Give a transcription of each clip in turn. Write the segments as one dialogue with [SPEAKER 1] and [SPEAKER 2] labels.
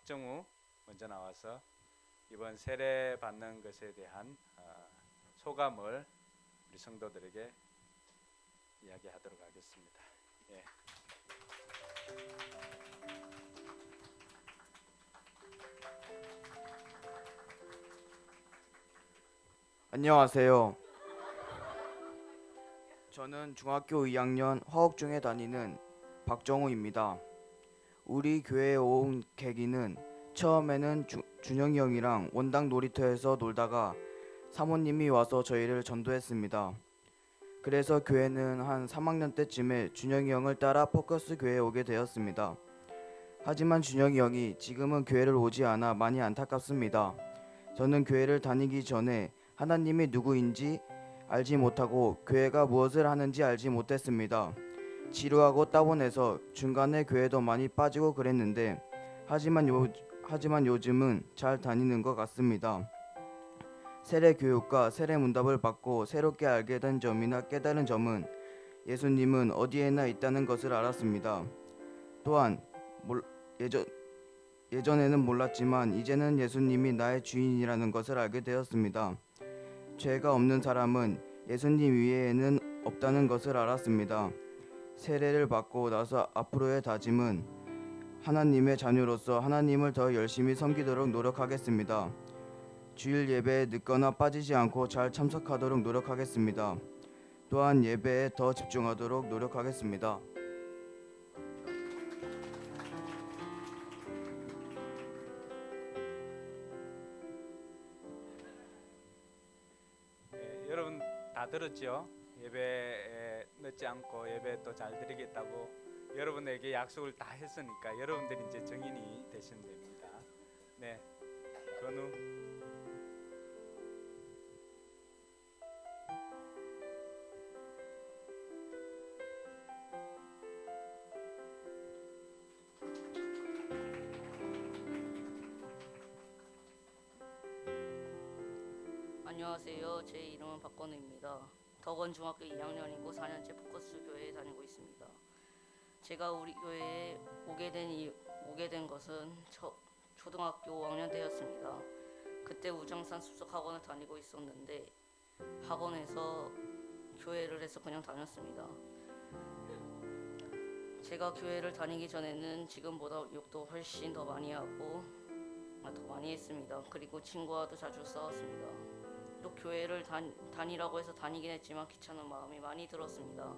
[SPEAKER 1] 박정우 먼저 나와서 이번 세례 받는 것에 대한 소감을 우리 성도들에게 이야기하도록 하겠습니다. 예.
[SPEAKER 2] 안녕하세요. 저는 중학교 2학년 화옥중에 다니는 박정우입니다. 우리 교회에 온 계기는 처음에는 준영이 형이랑 원당 놀이터에서 놀다가 사모님이 와서 저희를 전도했습니다. 그래서 교회는 한 3학년 때쯤에 준영이 형을 따라 포커스 교회에 오게 되었습니다. 하지만 준영이 형이 지금은 교회를 오지 않아 많이 안타깝습니다. 저는 교회를 다니기 전에 하나님이 누구인지 알지 못하고 교회가 무엇을 하는지 알지 못했습니다. 지루하고 따분해서 중간에 교회도 많이 빠지고 그랬는데 하지만 요즘은 잘 다니는 것 같습니다. 세례 교육과 세례 문답을 받고 새롭게 알게 된 점이나 깨달은 점은 예수님은 어디에나 있다는 것을 알았습니다. 또한 예전에는 몰랐지만 이제는 예수님이 나의 주인이라는 것을 알게 되었습니다. 죄가 없는 사람은 예수님 위에는 없다는 것을 알았습니다. 세례를 받고 나서 앞으로의 다짐은 하나님의 자녀로서 하나님을 더 열심히 섬기도록 노력하겠습니다. 주일 예배에 늦거나 빠지지 않고 잘 참석하도록 노력하겠습니다. 또한 예배에 더 집중하도록 노력하겠습니다.
[SPEAKER 1] 여러분 다 들었죠? 예배에 늦지 않고 예배 또 잘 드리겠다고 여러분에게 약속을 다 했으니까 여러분들이 이제 증인이 되시면 됩니다. 네, 건우.
[SPEAKER 3] 안녕하세요. 제 이름은 박건우입니다. 덕원 중학교 2학년이고 4년째 포커스 교회에 다니고 있습니다. 제가 우리 교회에 오게 된 것은 초등학교 5학년 때였습니다. 그때 우정산 숲속학원을 다니고 있었는데 학원에서 교회를 해서 그냥 다녔습니다. 제가 교회를 다니기 전에는 지금보다 욕도 훨씬 더 많이 하고 더 많이 했습니다. 그리고 친구와도 자주 싸웠습니다. 또 교회를 다니라고 해서 다니긴 했지만 귀찮은 마음이 많이 들었습니다.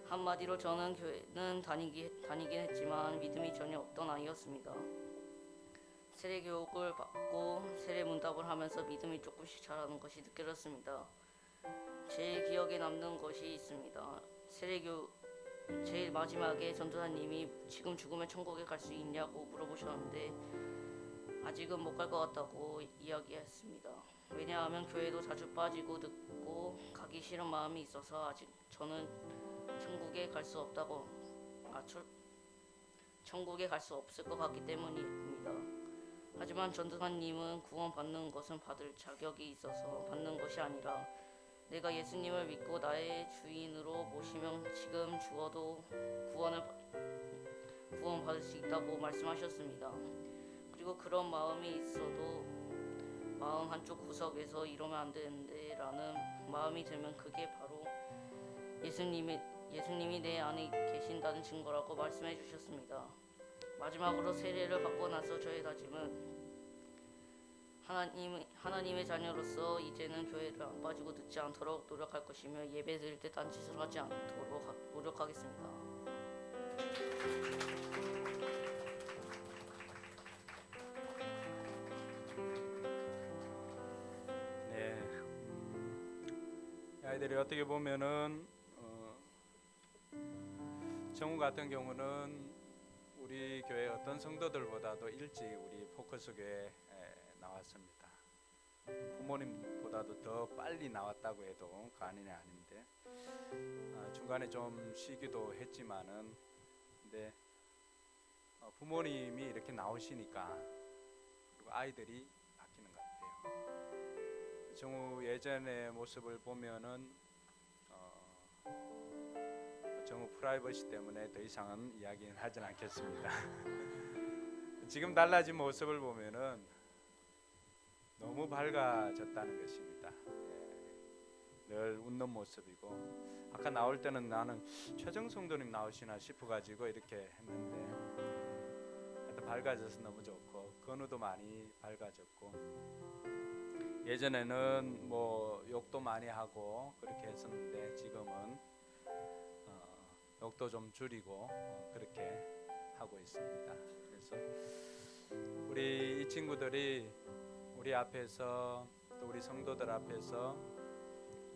[SPEAKER 3] 한마디로 저는 교회는 다니긴 했지만 믿음이 전혀 없던 아이였습니다. 세례 교육을 받고 세례 문답을 하면서 믿음이 조금씩 자라는 것이 느껴졌습니다. 제 기억에 남는 것이 있습니다. 제일 마지막에 전도사님이 지금 죽으면 천국에 갈 수 있냐고 물어보셨는데 아직은 못 갈 것 같다고 이야기했습니다. 왜냐하면 교회도 자주 빠지고 늦고 가기 싫은 마음이 있어서 아직 저는 천국에 갈 수 없을 것 같기 때문입니다. 하지만 전도사님은 구원받는 것은 받을 자격이 있어서 받는 것이 아니라 내가 예수님을 믿고 나의 주인으로 모시면 지금 죽어도 구원받을 수 있다고 말씀하셨습니다. 그리고 그런 마음이 있어도 마음 한쪽 구석에서 이러면 안 되는데 라는 마음이 들면 그게 바로 예수님이 내 안에 계신다는 증거라고 말씀해 주셨습니다. 마지막으로 세례를 받고 나서 저의 다짐은 하나님의 자녀로서 이제는 교회를 안 빠지고 늦지 않도록 노력할 것이며 예배 드릴 때 딴짓을 하지 않도록 노력하겠습니다.
[SPEAKER 1] 네, 아이들이 어떻게 보면은 정우 같은 경우는 우리 교회 어떤 성도들보다도 일찍 우리 포커스 교회에 나왔습니다. 부모님보다도 더 빨리 나왔다고 해도 과언이 아닌데 중간에 좀 쉬기도 했지만은 근데 부모님이 이렇게 나오시니까 그리고 아이들이 바뀌는 것 같아요. 정우 예전의 모습을 보면은 정우 프라이버시 때문에 더 이상은 이야기는 하진 않겠습니다. 지금 달라진 모습을 보면은 너무 밝아졌다는 것입니다. 늘 웃는 모습이고, 아까 나올 때는 나는 최정성도님 나오시나 싶어가지고 이렇게 했는데 하여튼 밝아져서 너무 좋고, 건우도 많이 밝아졌고, 예전에는 뭐 욕도 많이 하고 그렇게 했었는데 지금은 욕도 좀 줄이고 그렇게 하고 있습니다. 그래서 우리 이 친구들이 우리 앞에서, 또 우리 성도들 앞에서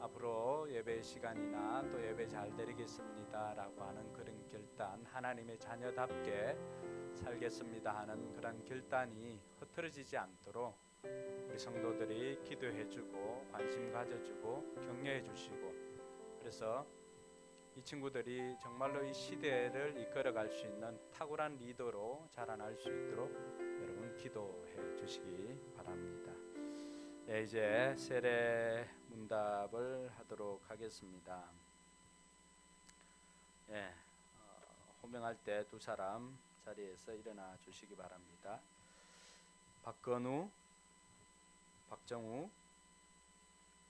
[SPEAKER 1] 앞으로 예배 시간이나 또 예배 잘 드리겠습니다 라고 하는 그런 결단, 하나님의 자녀답게 살겠습니다 하는 그런 결단이 흐트러지지 않도록 우리 성도들이 기도해주고 관심 가져주고 격려해주시고, 그래서 이 친구들이 정말로 이 시대를 이끌어갈 수 있는 탁월한 리더로 자라날 수 있도록 여러분 기도해 주시기 바랍니다. 네, 이제 세례 문답을 하도록 하겠습니다. 네, 호명할 때 두 사람 자리에서 일어나 주시기 바랍니다. 박건우, 박정우.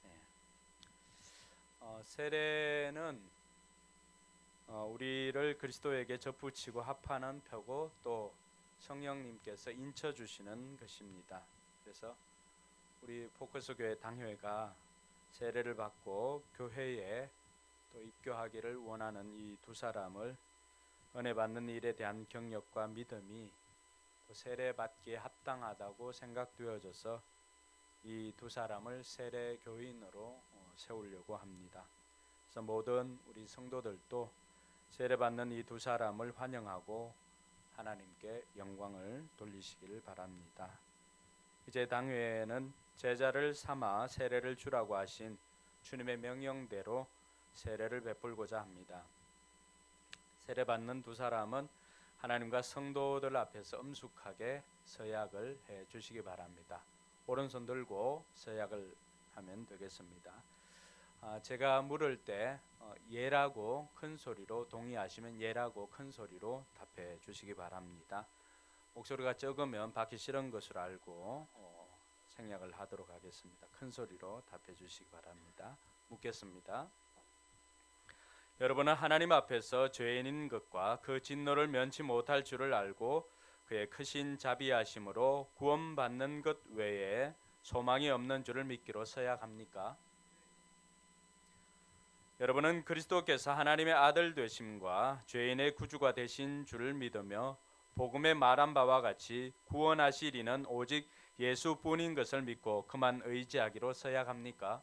[SPEAKER 1] 네. 세례는 우리를 그리스도에게 접붙이고 합하는 표고, 또 성령님께서 인쳐주시는 것입니다. 그래서 우리 포커스 교회 당회가 세례를 받고 교회에 또 입교하기를 원하는 이 두 사람을 은혜 받는 일에 대한 경력과 믿음이 또 세례 받기에 합당하다고 생각되어져서 이 두 사람을 세례 교인으로 세우려고 합니다. 그래서 모든 우리 성도들도 세례 받는 이 두 사람을 환영하고 하나님께 영광을 돌리시기를 바랍니다. 이제 당회에는 제자를 삼아 세례를 주라고 하신 주님의 명령대로 세례를 베풀고자 합니다. 세례 받는 두 사람은 하나님과 성도들 앞에서 엄숙하게 서약을 해 주시기 바랍니다. 오른손 들고 서약을 하면 되겠습니다. 제가 물을 때 예라고 큰 소리로, 동의하시면 예라고 큰 소리로 답해 주시기 바랍니다. 목소리가 적으면 받기 싫은 것을 알고 생략을 하도록 하겠습니다. 큰 소리로 답해 주시기 바랍니다. 묻겠습니다. 여러분은 하나님 앞에서 죄인인 것과 그 진노를 면치 못할 줄을 알고 그의 크신 자비하심으로 구원받는 것 외에 소망이 없는 줄을 믿기로 서약합니까? 여러분은 그리스도께서 하나님의 아들 되심과 죄인의 구주가 되신 줄을 믿으며 복음에 말한 바와 같이 구원하시리는 오직 예수뿐인 것을 믿고 그만 의지하기로 서약합니까?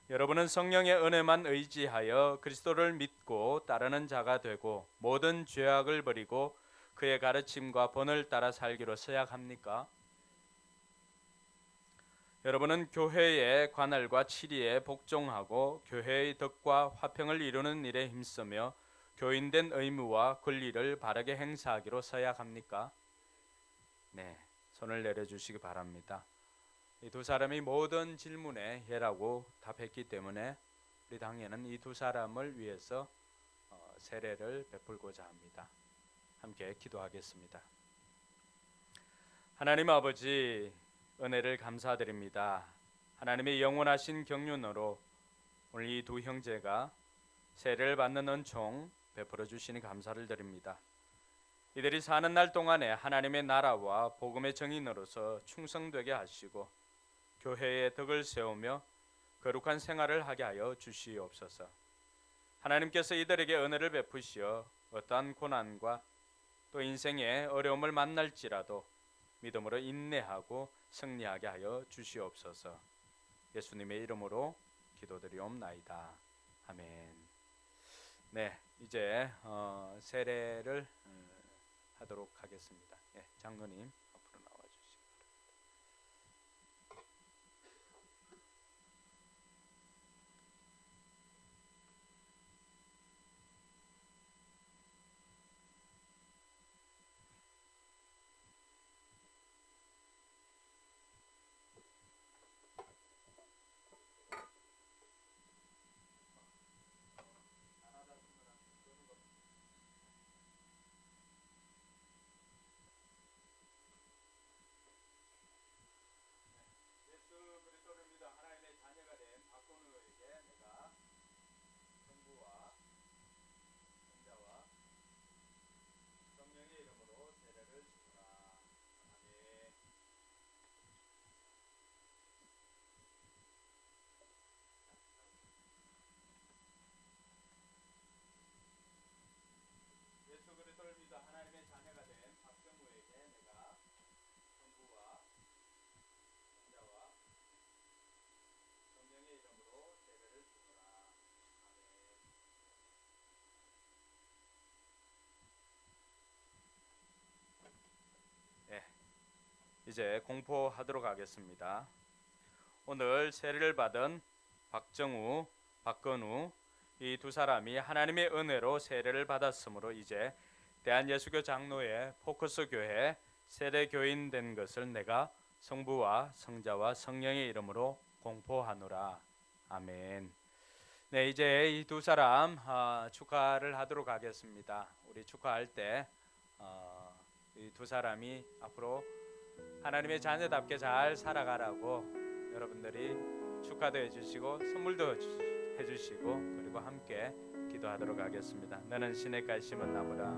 [SPEAKER 1] 여러분은 성령의 은혜만 의지하여 그리스도를 믿고 따르는 자가 되고 모든 죄악을 버리고 그의 가르침과 본을 따라 살기로 서약합니까? 여러분은 교회의 관할과 치리에 복종하고 교회의 덕과 화평을 이루는 일에 힘쓰며 교인된 의무와 권리를 바르게 행사하기로 서약합니까? 네, 손을 내려주시기 바랍니다. 이 두 사람이 모든 질문에 예라고 답했기 때문에 우리 당회는 이 두 사람을 위해서 세례를 베풀고자 합니다. 함께 기도하겠습니다. 하나님 아버지, 은혜를 감사드립니다. 하나님의 영원하신 경륜으로 오늘 이 두 형제가 세례를 받는 은총 베풀어 주시니 감사를 드립니다. 이들이 사는 날 동안에 하나님의 나라와 복음의 증인으로서 충성되게 하시고 교회의 덕을 세우며 거룩한 생활을 하게 하여 주시옵소서. 하나님께서 이들에게 은혜를 베푸시어 어떠한 고난과 또 인생의 어려움을 만날지라도 믿음으로 인내하고 승리하게 하여 주시옵소서. 예수님의 이름으로 기도드리옵나이다. 아멘. 네, 이제 세례를 하도록 하겠습니다. 네, 장로님 앞으로 나와 주시기 바랍니다. 이제 공포하도록 하겠습니다. 오늘 세례를 받은 박정우, 박건우 이 두 사람이 하나님의 은혜로 세례를 받았으므로 이제 대한예수교 장로회 포커스 교회 세례 교인 된 것을 내가 성부와 성자와 성령의 이름으로 공포하노라. 아멘. 네, 이제 이 두 사람 축하를 하도록 하겠습니다. 우리 축하할 때 이 두 사람이 앞으로 하나님의 자녀답게 잘 살아가라고 여러분들이 축하도 해주시고 선물도 해주시고 그리고 함께 기도하도록 하겠습니다. 너는 시냇가에 심은 나무라.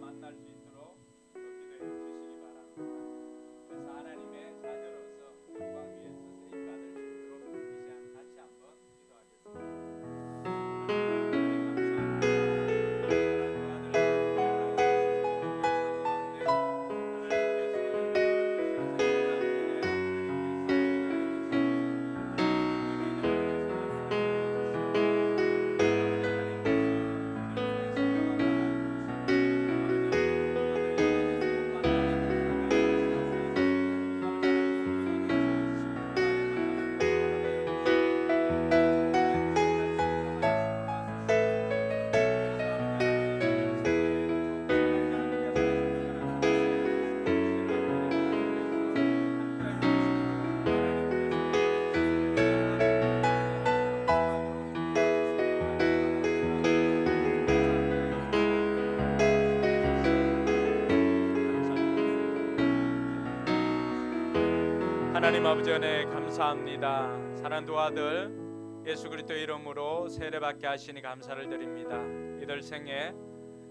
[SPEAKER 1] 만날 수 있도록 기도해 주시기 바랍니다. 그래서 하나님의 자녀로서 영광 위에서 쓰임 받을 수 있도록 이 시간 같이 한번 기도하겠습니다. 하나님 아버지 은혜 감사합니다. 사랑하는 두 아들 예수 그리스도의 이름으로 세례받게 하시니 감사를 드립니다. 이들 생에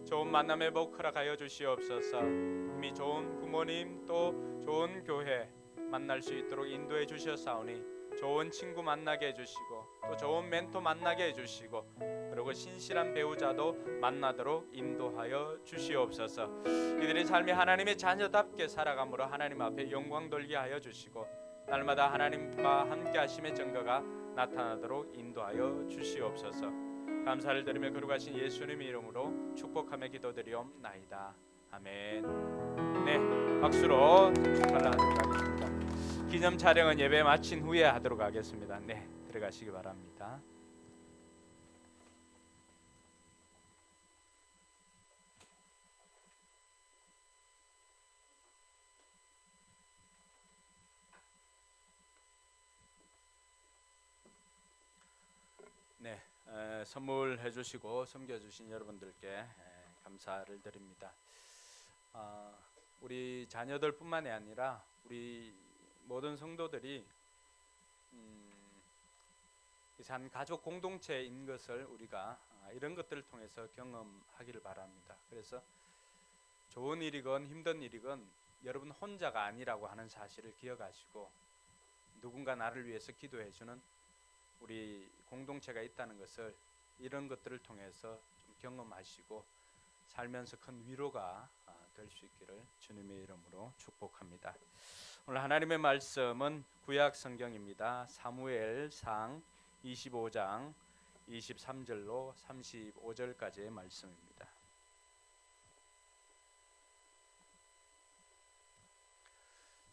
[SPEAKER 1] 좋은 만남의 복 허락하여 주시옵소서. 이미 좋은 부모님 또 좋은 교회 만날 수 있도록 인도해 주셨사오니 좋은 친구 만나게 해주시고 또 좋은 멘토 만나게 해주시고 그리고 신실한 배우자도 만나도록 인도하여 주시옵소서. 이들의 삶이 하나님의 자녀답게 살아감으로 하나님 앞에 영광 돌게 하여 주시고 날마다 하나님과 함께 하심의 증거가 나타나도록 인도하여 주시옵소서. 감사를 드리며 거룩하신 예수님의 이름으로 축복하며 기도드리옵나이다. 아멘. 네, 박수로 축하를 하도록 하겠습니다. 기념 촬영은 예배 마친 후에 하도록 하겠습니다. 네, 들어가시기 바랍니다. 네, 선물해 주시고 섬겨 주신 여러분들께 감사를 드립니다. 우리 우리 자녀들뿐만이 아니라 우리 모든 성도들이 한 가족 공동체인 것을 우리가 이런 것들을 통해서 경험하기를 바랍니다. 그래서 좋은 일이건 힘든 일이건 여러분 혼자가 아니라고 하는 사실을 기억하시고 누군가 나를 위해서 기도해주는 우리 공동체가 있다는 것을 이런 것들을 통해서 좀 경험하시고 살면서 큰 위로가 될 수 있기를 주님의 이름으로 축복합니다. 오늘 하나님의 말씀은 구약 성경입니다. 사무엘상 25장 23절로 35절까지의 말씀입니다.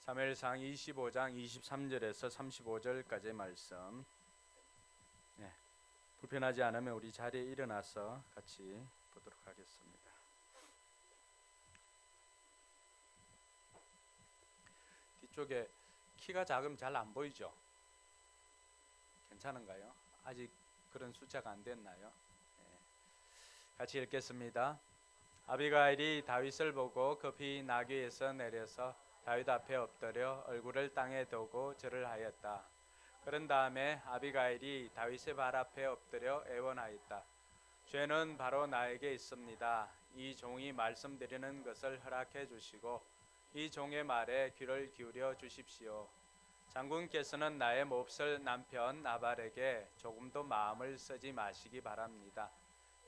[SPEAKER 1] 사무엘상 25장 23절에서 35절까지의 말씀. 불편하지 않으면 우리 자리에 일어나서 같이 보도록 하겠습니다. 뒤쪽에 키가 작으면 잘 안 보이죠? 괜찮은가요? 아직 그런 숫자가 안 됐나요? 같이 읽겠습니다. 아비가일이 다윗을 보고 급히 나귀에서 내려서 다윗 앞에 엎드려 얼굴을 땅에 두고 절을 하였다. 그런 다음에 아비가일이 다윗의 발 앞에 엎드려 애원하였다. 죄는 바로 나에게 있습니다. 이 종이 말씀드리는 것을 허락해 주시고 이 종의 말에 귀를 기울여 주십시오. 장군께서는 나의 몹쓸 남편 나발에게 조금도 마음을 쓰지 마시기 바랍니다.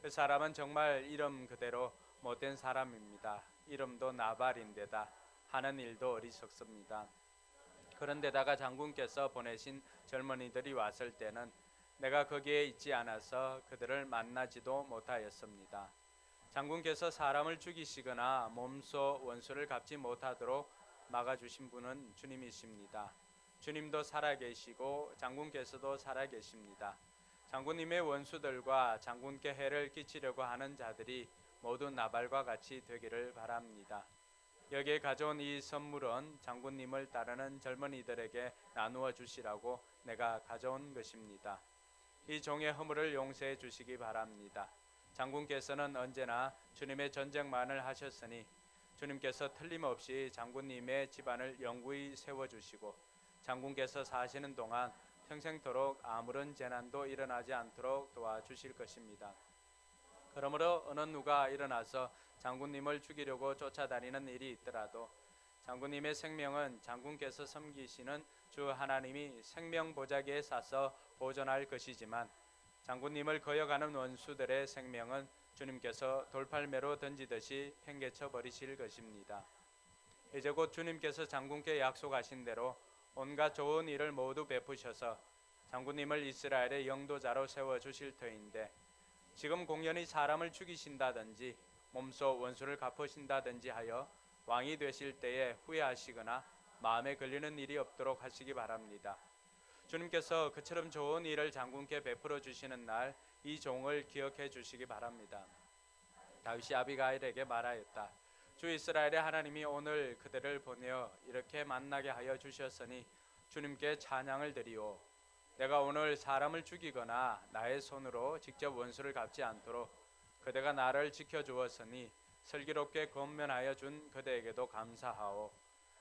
[SPEAKER 1] 그 사람은 정말 이름 그대로 못된 사람입니다. 이름도 나발인데다 하는 일도 어리석습니다. 그런데다가 장군께서 보내신 젊은이들이 왔을 때는 내가 거기에 있지 않아서 그들을 만나지도 못하였습니다. 장군께서 사람을 죽이시거나 몸소 원수를 갚지 못하도록 막아주신 분은 주님이십니다. 주님도 살아계시고 장군께서도 살아계십니다. 장군님의 원수들과 장군께 해를 끼치려고 하는 자들이 모두 나발과 같이 되기를 바랍니다. 여기에 가져온 이 선물은 장군님을 따르는 젊은이들에게 나누어 주시라고 내가 가져온 것입니다. 이 종의 허물을 용서해 주시기 바랍니다. 장군께서는 언제나 주님의 전쟁만을 하셨으니 주님께서 틀림없이 장군님의 집안을 영구히 세워주시고 장군께서 사시는 동안 평생토록 아무런 재난도 일어나지 않도록 도와주실 것입니다. 그러므로 어느 누가 일어나서 장군님을 죽이려고 쫓아다니는 일이 있더라도 장군님의 생명은 장군께서 섬기시는 주 하나님이 생명보자기에 싸서 보존할 것이지만 장군님을 거역하는 원수들의 생명은 주님께서 돌팔매로 던지듯이 팽개쳐 버리실 것입니다. 이제 곧 주님께서 장군께 약속하신 대로 온갖 좋은 일을 모두 베푸셔서 장군님을 이스라엘의 영도자로 세워주실 터인데 지금 공연히 사람을 죽이신다든지 몸소 원수를 갚으신다든지 하여 왕이 되실 때에 후회하시거나 마음에 걸리는 일이 없도록 하시기 바랍니다. 주님께서 그처럼 좋은 일을 장군께 베풀어 주시는 날 이 종을 기억해 주시기 바랍니다. 다윗이 아비가일에게 말하였다. 주 이스라엘의 하나님이 오늘 그들을 보내어 이렇게 만나게 하여 주셨으니 주님께 찬양을 드리오. 내가 오늘 사람을 죽이거나 나의 손으로 직접 원수를 갚지 않도록 그대가 나를 지켜주었으니 슬기롭게 권면하여 준 그대에게도 감사하오.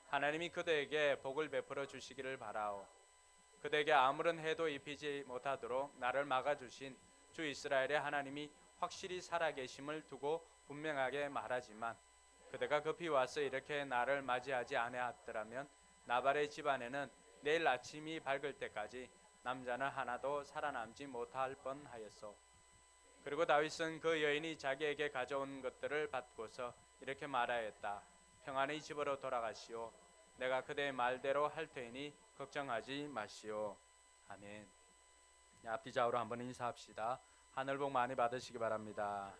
[SPEAKER 1] 하나님이 그대에게 복을 베풀어 주시기를 바라오. 그대에게 아무런 해도 입히지 못하도록 나를 막아주신 주 이스라엘의 하나님이 확실히 살아계심을 두고 분명하게 말하지만 그대가 급히 와서 이렇게 나를 맞이하지 아니하였더라면 나발의 집안에는 내일 아침이 밝을 때까지 남자는 하나도 살아남지 못할 뻔하였소. 그리고 다윗은 그 여인이 자기에게 가져온 것들을 받고서 이렇게 말하였다. 평안히 집으로 돌아가시오. 내가 그대의 말대로 할 테니 걱정하지 마시오. 아멘. 앞뒤 좌우로 한번 인사합시다. 하늘 복 많이 받으시기 바랍니다.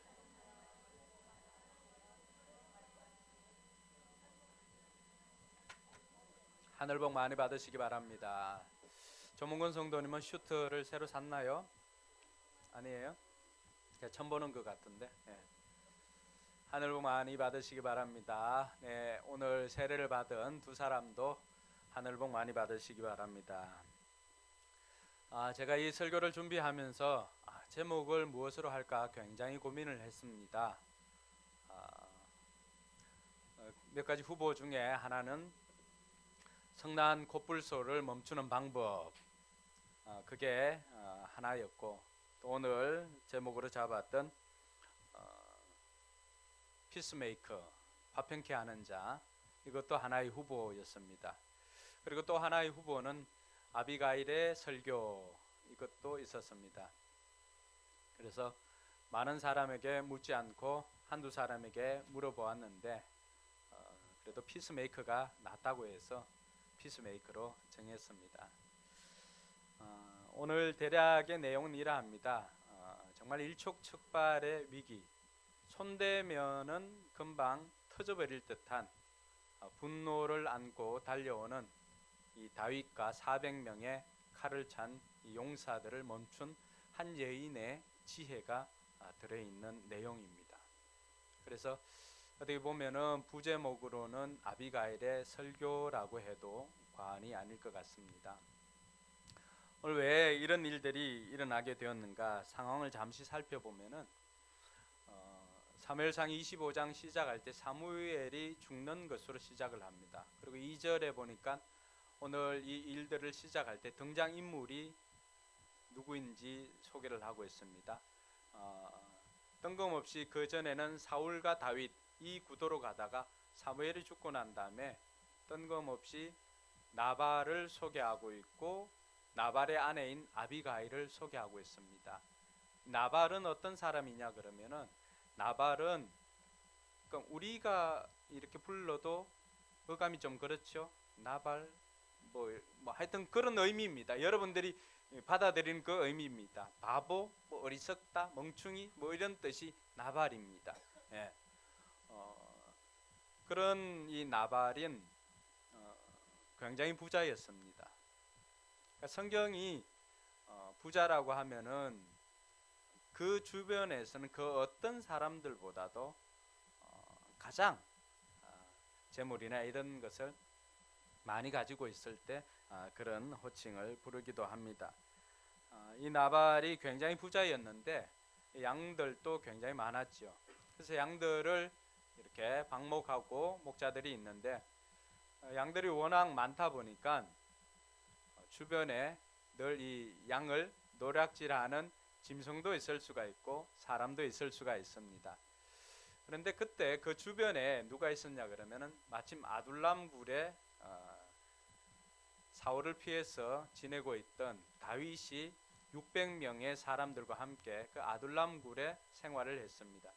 [SPEAKER 1] 하늘 복 많이 받으시기 바랍니다. 조문근 성도님은 슈트를 새로 샀나요? 아니에요? 처음 보는 것 같은데. 네. 하늘 복 많이 받으시기 바랍니다. 네, 오늘 세례를 받은 두 사람도 하늘 복 많이 받으시기 바랍니다. 제가 이 설교를 준비하면서 제목을 무엇으로 할까 굉장히 고민을 했습니다. 몇 가지 후보 중에 하나는 성난 콧불소를 멈추는 방법, 그게 하나였고, 또 오늘 제목으로 잡았던 피스메이커, 화평케 하는 자, 이것도 하나의 후보였습니다. 그리고 또 하나의 후보는 아비가일의 설교, 이것도 있었습니다. 그래서 많은 사람에게 묻지 않고 한두 사람에게 물어보았는데 그래도 피스메이커가 낫다고 해서 피스메이커로 정했습니다. 오늘 대략의 내용은 이러합니다. 정말 일촉즉발의 위기, 손대면은 금방 터져버릴 듯한 분노를 안고 달려오는 이 다윗과 400명의 칼을 찬 이 용사들을 멈춘 한 여인의 지혜가 들어있는 내용입니다. 그래서 어떻게 보면은 부제목으로는 아비가일의 설교라고 해도 과언이 아닐 것 같습니다. 오늘 왜 이런 일들이 일어나게 되었는가 상황을 잠시 살펴보면은 사무엘상 25장 시작할 때 사무엘이 죽는 것으로 시작을 합니다. 그리고 2절에 보니까 오늘 이 일들을 시작할 때 등장인물이 누구인지 소개를 하고 있습니다. 뜬금없이 그 전에는 사울과 다윗 이 구도로 가다가 사무엘이 죽고 난 다음에 뜬금없이 나발을 소개하고 있고 나발의 아내인 아비가일을 소개하고 있습니다. 나발은 어떤 사람이냐 그러면은 나발은 그러니까 우리가 이렇게 불러도 어감이 좀 그렇죠. 나발 뭐 하여튼 그런 의미입니다. 여러분들이 받아들이는 그 의미입니다. 바보, 뭐 어리석다, 멍충이 뭐 이런 뜻이 나발입니다. 예. 그런 이 나발은 굉장히 부자였습니다. 그러니까 성경이 부자라고 하면은 그 주변에서는 그 어떤 사람들보다도 가장 재물이나 이런 것을 많이 가지고 있을 때 그런 호칭을 부르기도 합니다. 이 나발이 굉장히 부자였는데 양들도 굉장히 많았죠. 그래서 양들을 이렇게 방목하고 목자들이 있는데 양들이 워낙 많다 보니까 주변에 늘 이 양을 노략질하는 짐승도 있을 수가 있고 사람도 있을 수가 있습니다. 그런데 그때 그 주변에 누가 있었냐 그러면은 마침 아둘람 굴에 사울을 피해서 지내고 있던 다윗이 600명의 사람들과 함께 그 아둘람 굴에 생활을 했습니다.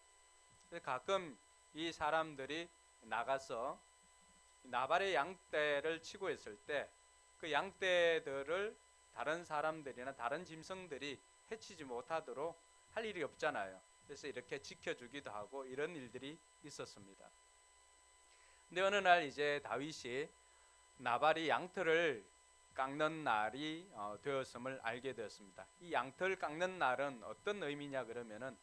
[SPEAKER 1] 그래서 가끔 이 사람들이 나가서 나발의 양떼를 치고 있을 때 그 양떼들을 다른 사람들이나 다른 짐승들이 해치지 못하도록 할 일이 없잖아요. 그래서 이렇게 지켜주기도 하고 이런 일들이 있었습니다. 근데 어느 날 이제 다윗이 나발이 양털을 깎는 날이 되었음을 알게 되었습니다. 이 양털 깎는 날은 어떤 의미냐 그러면은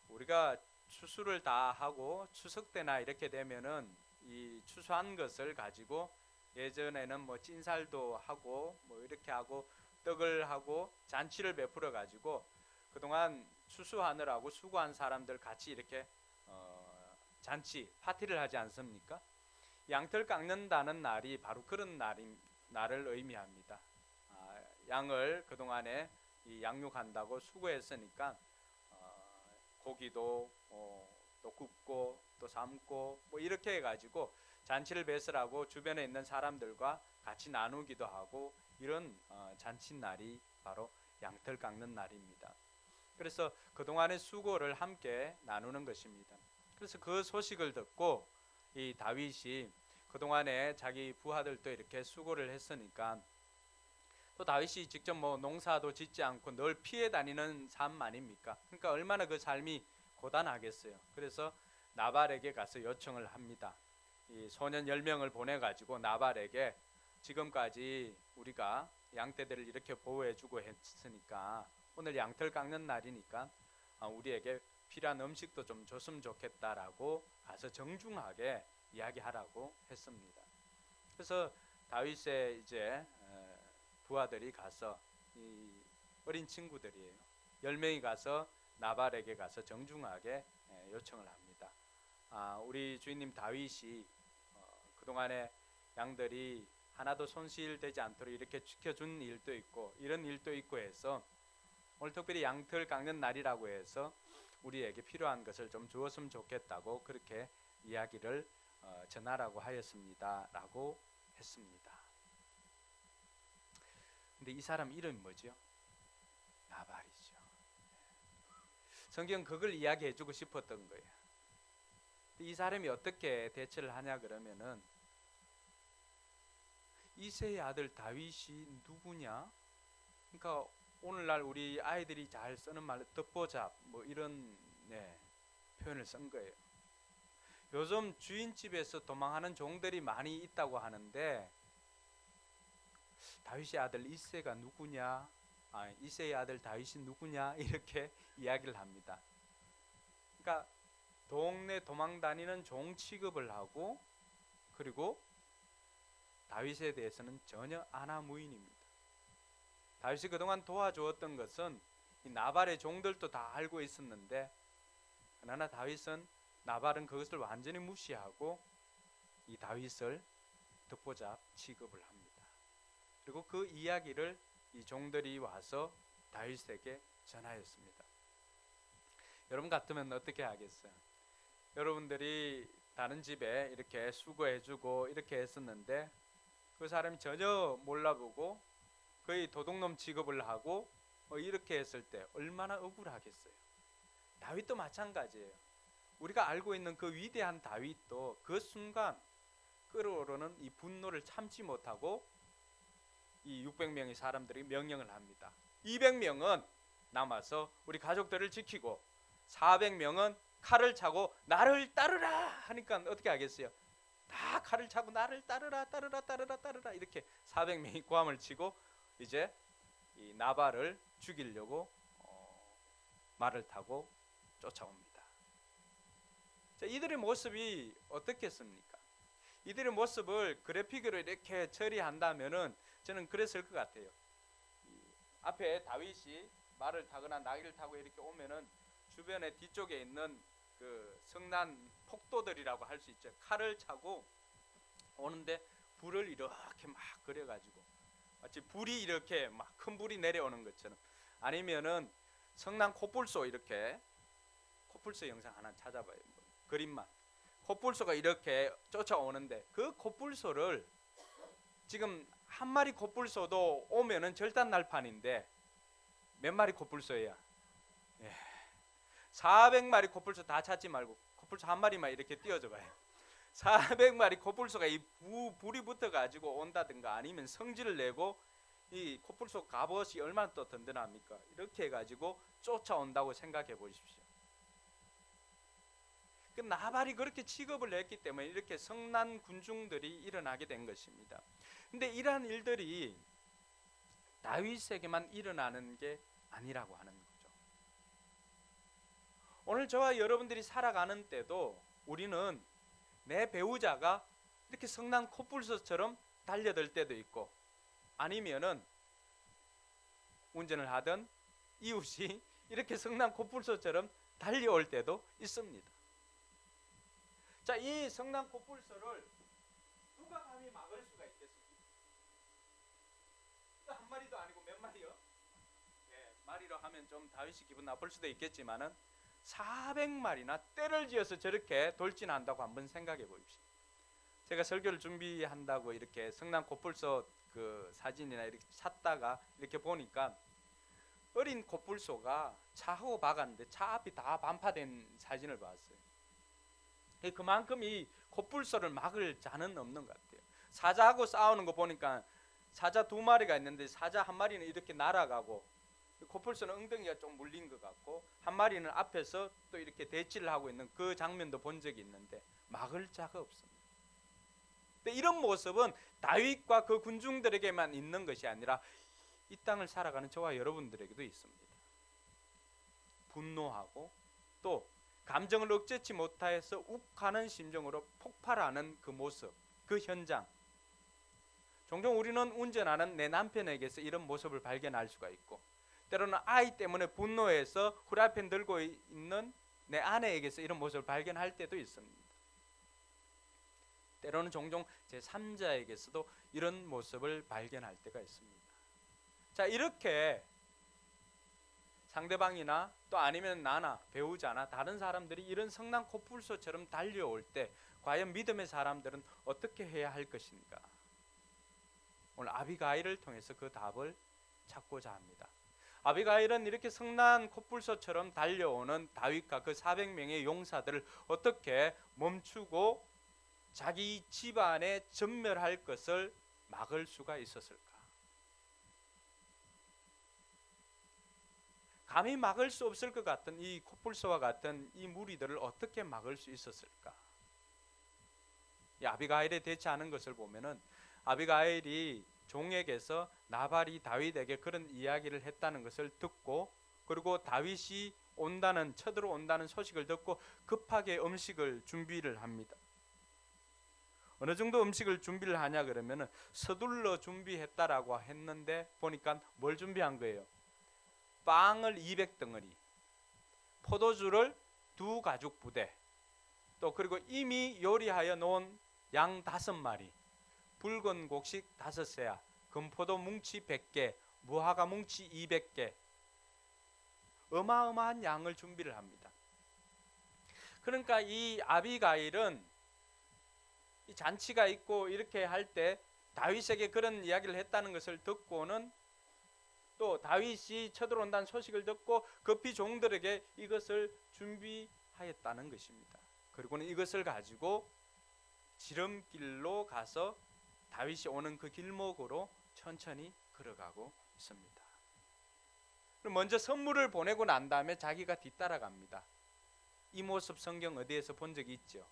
[SPEAKER 1] 우리가 추수를 다 하고 추석 때나 이렇게 되면은 이 추수한 것을 가지고 예전에는 뭐 찐살도 하고 뭐 이렇게 하고 떡을 하고 잔치를 베풀어 가지고 그동안 추수하느라고 수고한 사람들 같이 이렇게 잔치 파티를 하지 않습니까? 양털 깎는다는 날이 바로 그런 날을 의미합니다. 양을 그동안에 이 양육한다고 수고했으니까 고기도 또 굽고 또 삶고 뭐 이렇게 해가지고 잔치를 베풀라고 주변에 있는 사람들과 같이 나누기도 하고 이런 잔칫날이 바로 양털 깎는 날입니다. 그래서 그동안의 수고를 함께 나누는 것입니다. 그래서 그 소식을 듣고 이 다윗이 그동안에 자기 부하들도 이렇게 수고를 했으니까 또 다윗이 직접 뭐 농사도 짓지 않고 늘 피해 다니는 삶 아닙니까? 그러니까 얼마나 그 삶이 고단하겠어요. 그래서 나발에게 가서 요청을 합니다. 이 소년 10명을 보내가지고 나발에게 지금까지 우리가 양떼들을 이렇게 보호해주고 했으니까 오늘 양털 깎는 날이니까 우리에게 필요한 음식도 좀 줬으면 좋겠다라고 가서 정중하게 이야기하라고 했습니다. 그래서 다윗의 이제 부하들이 가서 이 어린 친구들이에요. 10명이 가서 나발에게 가서 정중하게 요청을 합니다. 우리 주인님 다윗이 그동안에 양들이 하나도 손실되지 않도록 이렇게 지켜준 일도 있고 이런 일도 있고 해서 오늘 특별히 양털 깎는 날이라고 해서 우리에게 필요한 것을 좀 주었으면 좋겠다고 그렇게 이야기를 전하라고 하였습니다 라고 했습니다. 근데 이 사람 이름이 뭐죠? 나발이죠. 성경 그걸 이야기해 주고 싶었던 거예요. 이 사람이 어떻게 대처를 하냐 그러면은 이새의 아들 다윗이 누구냐? 그러니까 오늘날 우리 아이들이 잘 쓰는 말로 듣보잡 뭐 이런 표현을 쓴 거예요. 요즘 주인집에서 도망하는 종들이 많이 있다고 하는데 다윗의 아들 이새가 누구냐? 이새의 아들 다윗이 누구냐? 이렇게 이야기를 합니다. 그러니까 동네 도망 다니는 종 취급을 하고 그리고 다윗에 대해서는 전혀 아나무인입니다. 다윗이 그동안 도와주었던 것은 이 나발의 종들도 다 알고 있었는데 그러나 나발은 그것을 완전히 무시하고 이 다윗을 듣보잡 취급을 합니다. 그리고 그 이야기를 이 종들이 와서 다윗에게 전하였습니다. 여러분 같으면 어떻게 하겠어요? 여러분들이 다른 집에 이렇게 수거해주고 이렇게 했었는데 그 사람이 전혀 몰라보고 거의 도둑놈 취급을 하고 이렇게 했을 때 얼마나 억울하겠어요. 다윗도 마찬가지예요. 우리가 알고 있는 그 위대한 다윗도 그 순간 끓어오르는 이 분노를 참지 못하고 이 600명의 사람들이 명령을 합니다. 200명은 남아서 우리 가족들을 지키고 400명은 칼을 차고 나를 따르라 하니까 어떻게 하겠어요? 다 칼을 차고 나를 따르라 이렇게 400명이 고함을 치고 이제 이 나발을 죽이려고 말을 타고 쫓아옵니다. 자, 이들의 모습이 어떻겠습니까? 이들의 모습을 그래픽으로 이렇게 처리한다면은 저는 그랬을 것 같아요. 앞에 다윗이 말을 타거나 나귀를 타고 이렇게 오면은 주변에 뒤쪽에 있는 그 성난 폭도들이라고 할 수 있죠. 칼을 차고 오는데 불을 이렇게 막 그려가지고 마치 불이 이렇게 막 큰 불이 내려오는 것처럼 아니면은 성난 코뿔소 이렇게 코뿔소 영상 하나 찾아봐요. 그림만 코뿔소가 이렇게 쫓아오는데 그 코뿔소를 지금 한 마리 코뿔소도 오면은 절단 날판인데 몇 마리 코뿔소야? 400마리 코뿔소 다 찾지 말고 코뿔소 한 마리만 이렇게 띄워줘 봐요. 400마리 코뿔소가 이 불이 붙어 가지고 온다든가 아니면 성질을 내고 이 코뿔소 갑옷이 얼마나 또 든든합니까? 이렇게 해가지고 쫓아온다고 생각해 보십시오. 그 나발이 그렇게 취급을 했기 때문에 이렇게 성난 군중들이 일어나게 된 것입니다. 근데 이러한 일들이 다윗에게만 일어나는 게 아니라고 하는 거죠. 오늘 저와 여러분들이 살아가는 때도 우리는 내 배우자가 이렇게 성난 코뿔소처럼 달려들 때도 있고 아니면은 운전을 하던 이웃이 이렇게 성난 코뿔소처럼 달려올 때도 있습니다. 자, 이 성난 코뿔소를 누가 감히 막을 수가 있겠습니까? 한 마리도 아니고 몇 마리요? 마리로 하면 좀 다윗이 기분 나쁠 수도 있겠지만은 400마리나 때를 지어서 저렇게 돌진한다고 한번 생각해 보십시오. 제가 설교를 준비한다고 이렇게 성난 코뿔소 그 사진이나 이렇게 찾다가 이렇게 보니까 어린 코뿔소가 차하고 박았는데 차 앞이 다 반파된 사진을 봤어요. 그만큼 이 코뿔소를 막을 자는 없는 것 같아요. 사자하고 싸우는 거 보니까 사자 2마리가 있는데 사자 한 마리는 이렇게 날아가고 코뿔소는 엉덩이가 좀 물린 것 같고 한 마리는 앞에서 또 이렇게 대치를 하고 있는 그 장면도 본 적이 있는데 막을 자가 없습니다. 근데 이런 모습은 다윗과 그 군중들에게만 있는 것이 아니라 이 땅을 살아가는 저와 여러분들에게도 있습니다. 분노하고 또 감정을 억제치 못해서 욱하는 심정으로 폭발하는 그 모습, 그 현장. 종종 우리는 운전하는 내 남편에게서 이런 모습을 발견할 수가 있고 때로는 아이 때문에 분노해서 후라이팬 들고 있는 내 아내에게서 이런 모습을 발견할 때도 있습니다. 때로는 종종 제3자에게서도 이런 모습을 발견할 때가 있습니다. 자, 이렇게 상대방이나 또 아니면 나나 배우자나 다른 사람들이 이런 성난 코뿔소처럼 달려올 때 과연 믿음의 사람들은 어떻게 해야 할 것인가? 오늘 아비가일을 통해서 그 답을 찾고자 합니다. 아비가일은 이렇게 성난 코뿔소처럼 달려오는 다윗과 그 400명의 용사들을 어떻게 멈추고 자기 집안에 전멸할 것을 막을 수가 있었을까? 감히 막을 수 없을 것 같은 이 코뿔소와 같은 이 무리들을 어떻게 막을 수 있었을까? 이 아비가일에 대처하는 것을 보면은 아비가일이 종에게서 나발이 다윗에게 그런 이야기를 했다는 것을 듣고, 그리고 다윗이 쳐들어온다는 소식을 듣고 급하게 음식을 준비를 합니다. 어느 정도 음식을 준비를 하냐 그러면은 서둘러 준비했다라고 했는데 보니까 뭘 준비한 거예요? 빵을 200덩어리, 포도주를 2가죽 부대, 또 그리고 이미 요리하여 놓은 양 5마리, 붉은 곡식 5세야, 금포도 뭉치 100개, 무화과 뭉치 200개, 어마어마한 양을 준비를 합니다. 그러니까 이 아비가일은 이 잔치가 있고 이렇게 할 때 다윗에게 그런 이야기를 했다는 것을 듣고는 또 다윗이 쳐들어온다는 소식을 듣고 급히 종들에게 이것을 준비하였다는 것입니다. 그리고는 이것을 가지고 지름길로 가서 다윗이 오는 그 길목으로 천천히 걸어가고 있습니다. 먼저 선물을 보내고 난 다음에 자기가 뒤따라갑니다. 이 모습 성경 어디에서 본 적이 있죠?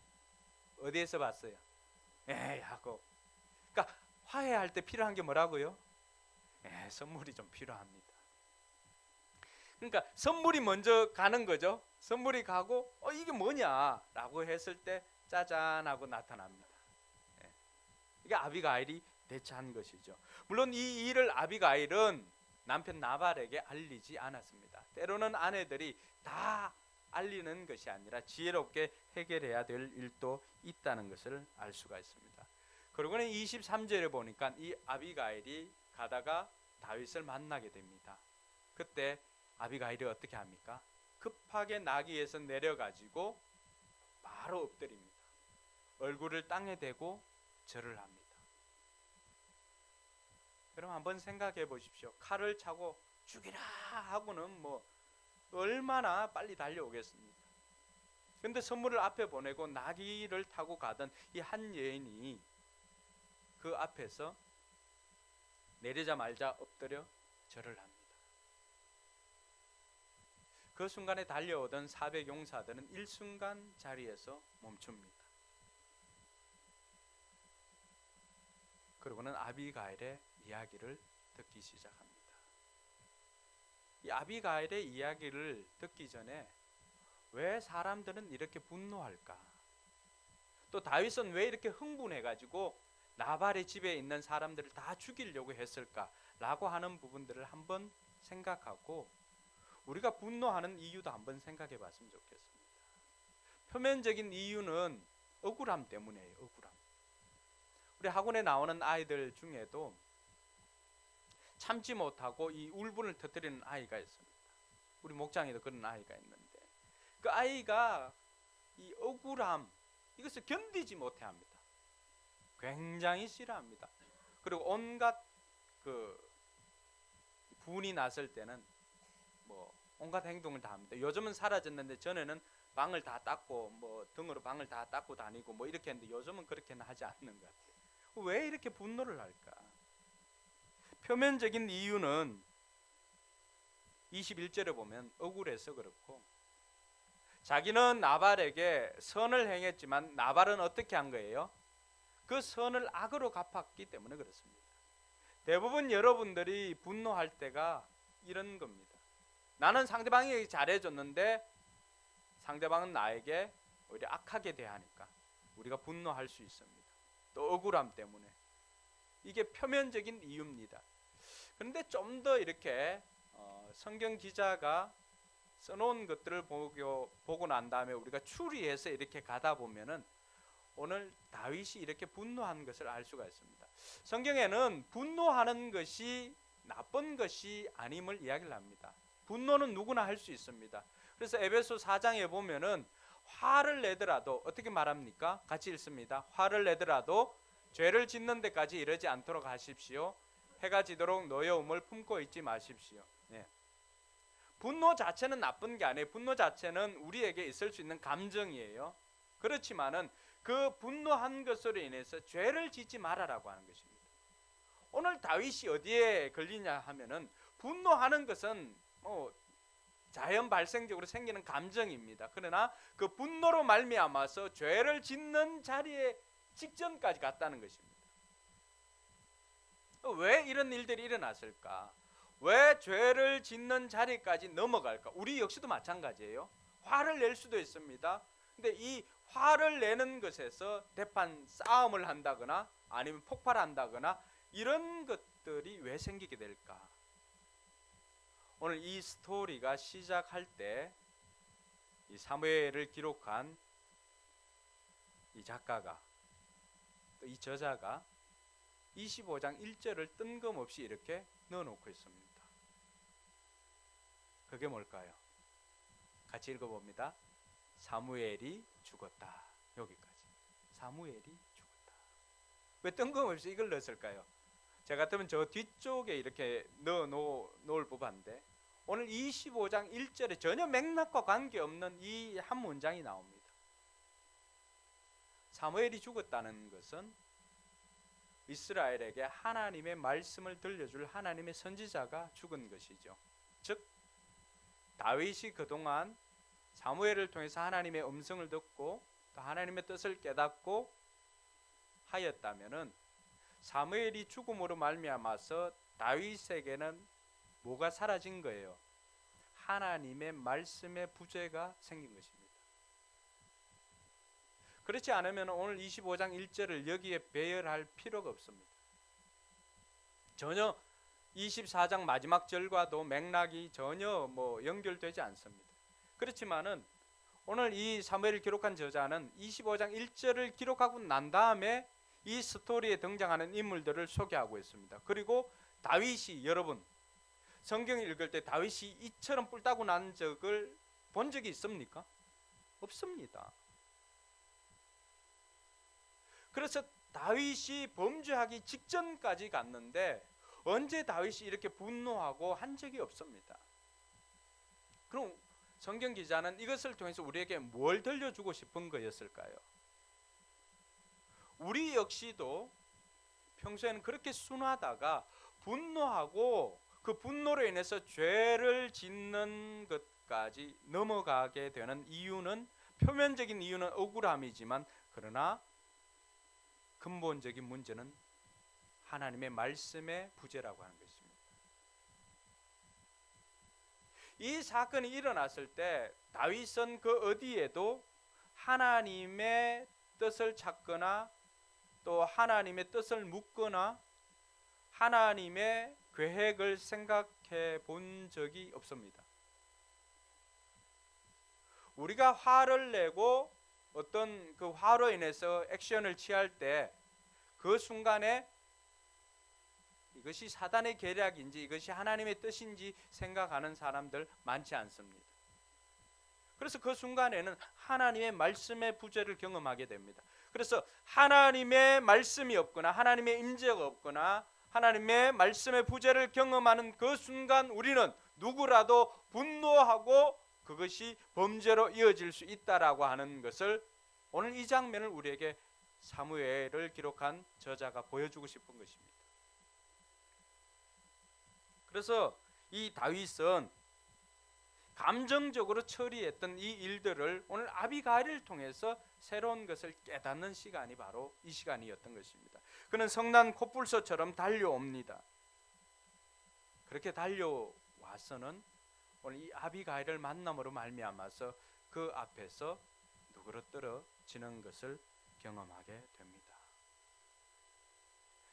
[SPEAKER 1] 어디에서 봤어요? 야곱. 그러니까 화해할 때 필요한 게 뭐라고요? 선물이 좀 필요합니다. 그러니까 선물이 먼저 가는 거죠. 선물이 가고 이게 뭐냐라고 했을 때 짜잔 하고 나타납니다. 이게 아비가일이 대처한 것이죠. 물론 이 일을 아비가일은 남편 나발에게 알리지 않았습니다. 때로는 아내들이 다 알리는 것이 아니라 지혜롭게 해결해야 될 일도 있다는 것을 알 수가 있습니다. 그리고는 23절에 보니까 이 아비가일이 가다가 다윗을 만나게 됩니다. 그때 아비가일이 어떻게 합니까? 급하게 나귀에서 내려가지고 바로 엎드립니다. 얼굴을 땅에 대고 절을 합니다. 여러분 한번 생각해 보십시오. 칼을 차고 죽이라 하고는 뭐 얼마나 빨리 달려오겠습니까? 그런데 선물을 앞에 보내고 나귀를 타고 가던 이 한 여인이 그 앞에서 내리자마자 엎드려 절을 합니다. 그 순간에 달려오던 400용사들은 일순간 자리에서 멈춥니다. 그리고는 아비가일의 이야기를 듣기 시작합니다. 이 아비가일의 이야기를 듣기 전에 왜 사람들은 이렇게 분노할까? 또 다윗은 왜 이렇게 흥분해가지고 나발의 집에 있는 사람들을 다 죽이려고 했을까라고 하는 부분들을 한번 생각하고 우리가 분노하는 이유도 한번 생각해 봤으면 좋겠습니다. 표면적인 이유는 억울함 때문이에요. 억울함. 우리 학원에 나오는 아이들 중에도 참지 못하고 이 울분을 터뜨리는 아이가 있습니다. 우리 목장에도 그런 아이가 있는데 그 아이가 이 억울함 이것을 견디지 못해 합니다. 굉장히 싫어합니다. 그리고 온갖 그 분이 났을 때는 뭐 온갖 행동을 다 합니다. 요즘은 사라졌는데 전에는 방을 다 닦고 뭐 등으로 방을 다 닦고 다니고 뭐 이렇게 했는데 요즘은 그렇게는 하지 않는 것 같아요. 왜 이렇게 분노를 할까? 표면적인 이유는 21절에 보면 억울해서 그렇고 자기는 나발에게 선을 행했지만 나발은 어떻게 한 거예요? 그 선을 악으로 갚았기 때문에 그렇습니다. 대부분 여러분들이 분노할 때가 이런 겁니다. 나는 상대방에게 잘해줬는데 상대방은 나에게 오히려 악하게 대하니까 우리가 분노할 수 있습니다. 또 억울함 때문에. 이게 표면적인 이유입니다. 그런데 좀 더 이렇게 성경 기자가 써놓은 것들을 보고 난 다음에 우리가 추리해서 이렇게 가다 보면은 오늘 다윗이 이렇게 분노한 것을 알 수가 있습니다. 성경에는 분노하는 것이 나쁜 것이 아님을 이야기를 합니다. 분노는 누구나 할 수 있습니다. 그래서 에베소 4장에 보면은 화를 내더라도 어떻게 말합니까? 같이 읽습니다. 화를 내더라도 죄를 짓는 데까지 이르지 않도록 하십시오. 해가 지도록 노여움을 품고 있지 마십시오. 네. 분노 자체는 나쁜 게 아니에요. 분노 자체는 우리에게 있을 수 있는 감정이에요. 그렇지만은 그 분노한 것으로 인해서 죄를 짓지 말아라고 하는 것입니다. 오늘 다윗이 어디에 걸리냐 하면은 분노하는 것은 자연 발생적으로 생기는 감정입니다. 그러나 그 분노로 말미암아서 죄를 짓는 자리에 직전까지 갔다는 것입니다. 왜 이런 일들이 일어났을까? 왜 죄를 짓는 자리까지 넘어갈까? 우리 역시도 마찬가지예요. 화를 낼 수도 있습니다. 근데 이 화를 내는 것에서 대판 싸움을 한다거나 아니면 폭발한다거나 이런 것들이 왜 생기게 될까? 오늘 이 스토리가 시작할 때 이 사무엘을 기록한 이 작가가 또 이 저자가 25장 1절을 뜬금없이 이렇게 넣어놓고 있습니다. 그게 뭘까요? 같이 읽어봅니다. 사무엘이 죽었다. 여기까지. 사무엘이 죽었다. 왜 뜬금없이 이걸 넣었을까요? 제가 같으면 저 뒤쪽에 이렇게 넣을 법한데 오늘 25장 1절에 전혀 맥락과 관계없는 이 한 문장이 나옵니다. 사무엘이 죽었다는 것은 이스라엘에게 하나님의 말씀을 들려줄 하나님의 선지자가 죽은 것이죠. 즉 다윗이 그동안 사무엘을 통해서 하나님의 음성을 듣고 또 하나님의 뜻을 깨닫고 하였다면은 사무엘이 죽음으로 말미암아서 다윗에게는 뭐가 사라진 거예요? 하나님의 말씀의 부재가 생긴 것입니다. 그렇지 않으면 오늘 25장 1절을 여기에 배열할 필요가 없습니다. 전혀 24장 마지막 절과도 맥락이 전혀 연결되지 않습니다. 그렇지만은 오늘 이 사무엘을 기록한 저자는 25장 1절을 기록하고 난 다음에 이 스토리에 등장하는 인물들을 소개하고 있습니다. 그리고 다윗이 여러분 성경을 읽을 때 다윗이 이처럼 뿔따고 난 적을 본 적이 있습니까? 없습니다. 그래서 다윗이 범죄하기 직전까지 갔는데 언제 다윗이 이렇게 분노하고 한 적이 없습니다. 그럼 성경 기자는 이것을 통해서 우리에게 뭘 들려주고 싶은 거였을까요? 우리 역시도 평소에는 그렇게 순하다가 분노하고 그 분노로 인해서 죄를 짓는 것까지 넘어가게 되는 이유는 표면적인 이유는 억울함이지만 그러나 근본적인 문제는 하나님의 말씀의 부재라고 하는 것입니다. 이 사건이 일어났을 때 다윗은 그 어디에도 하나님의 뜻을 찾거나 또 하나님의 뜻을 묻거나 하나님의 계획을 생각해 본 적이 없습니다. 우리가 화를 내고 어떤 그 화로 인해서 액션을 취할 때 그 순간에 이것이 사단의 계략인지 이것이 하나님의 뜻인지 생각하는 사람들 많지 않습니다. 그래서 그 순간에는 하나님의 말씀의 부재를 경험하게 됩니다. 그래서 하나님의 말씀이 없거나 하나님의 임재가 없거나 하나님의 말씀의 부재를 경험하는 그 순간 우리는 누구라도 분노하고 그것이 범죄로 이어질 수 있다라고 하는 것을 오늘 이 장면을 우리에게 사무엘을 기록한 저자가 보여주고 싶은 것입니다. 그래서 이 다윗은 감정적으로 처리했던 이 일들을 오늘 아비가일을 통해서 새로운 것을 깨닫는 시간이 바로 이 시간이었던 것입니다. 그는 성난 코뿔소처럼 달려옵니다. 그렇게 달려와서는 오늘 이 아비가일을 만남으로 말미암아서 그 앞에서 누그러뜨려지는 것을 경험하게 됩니다.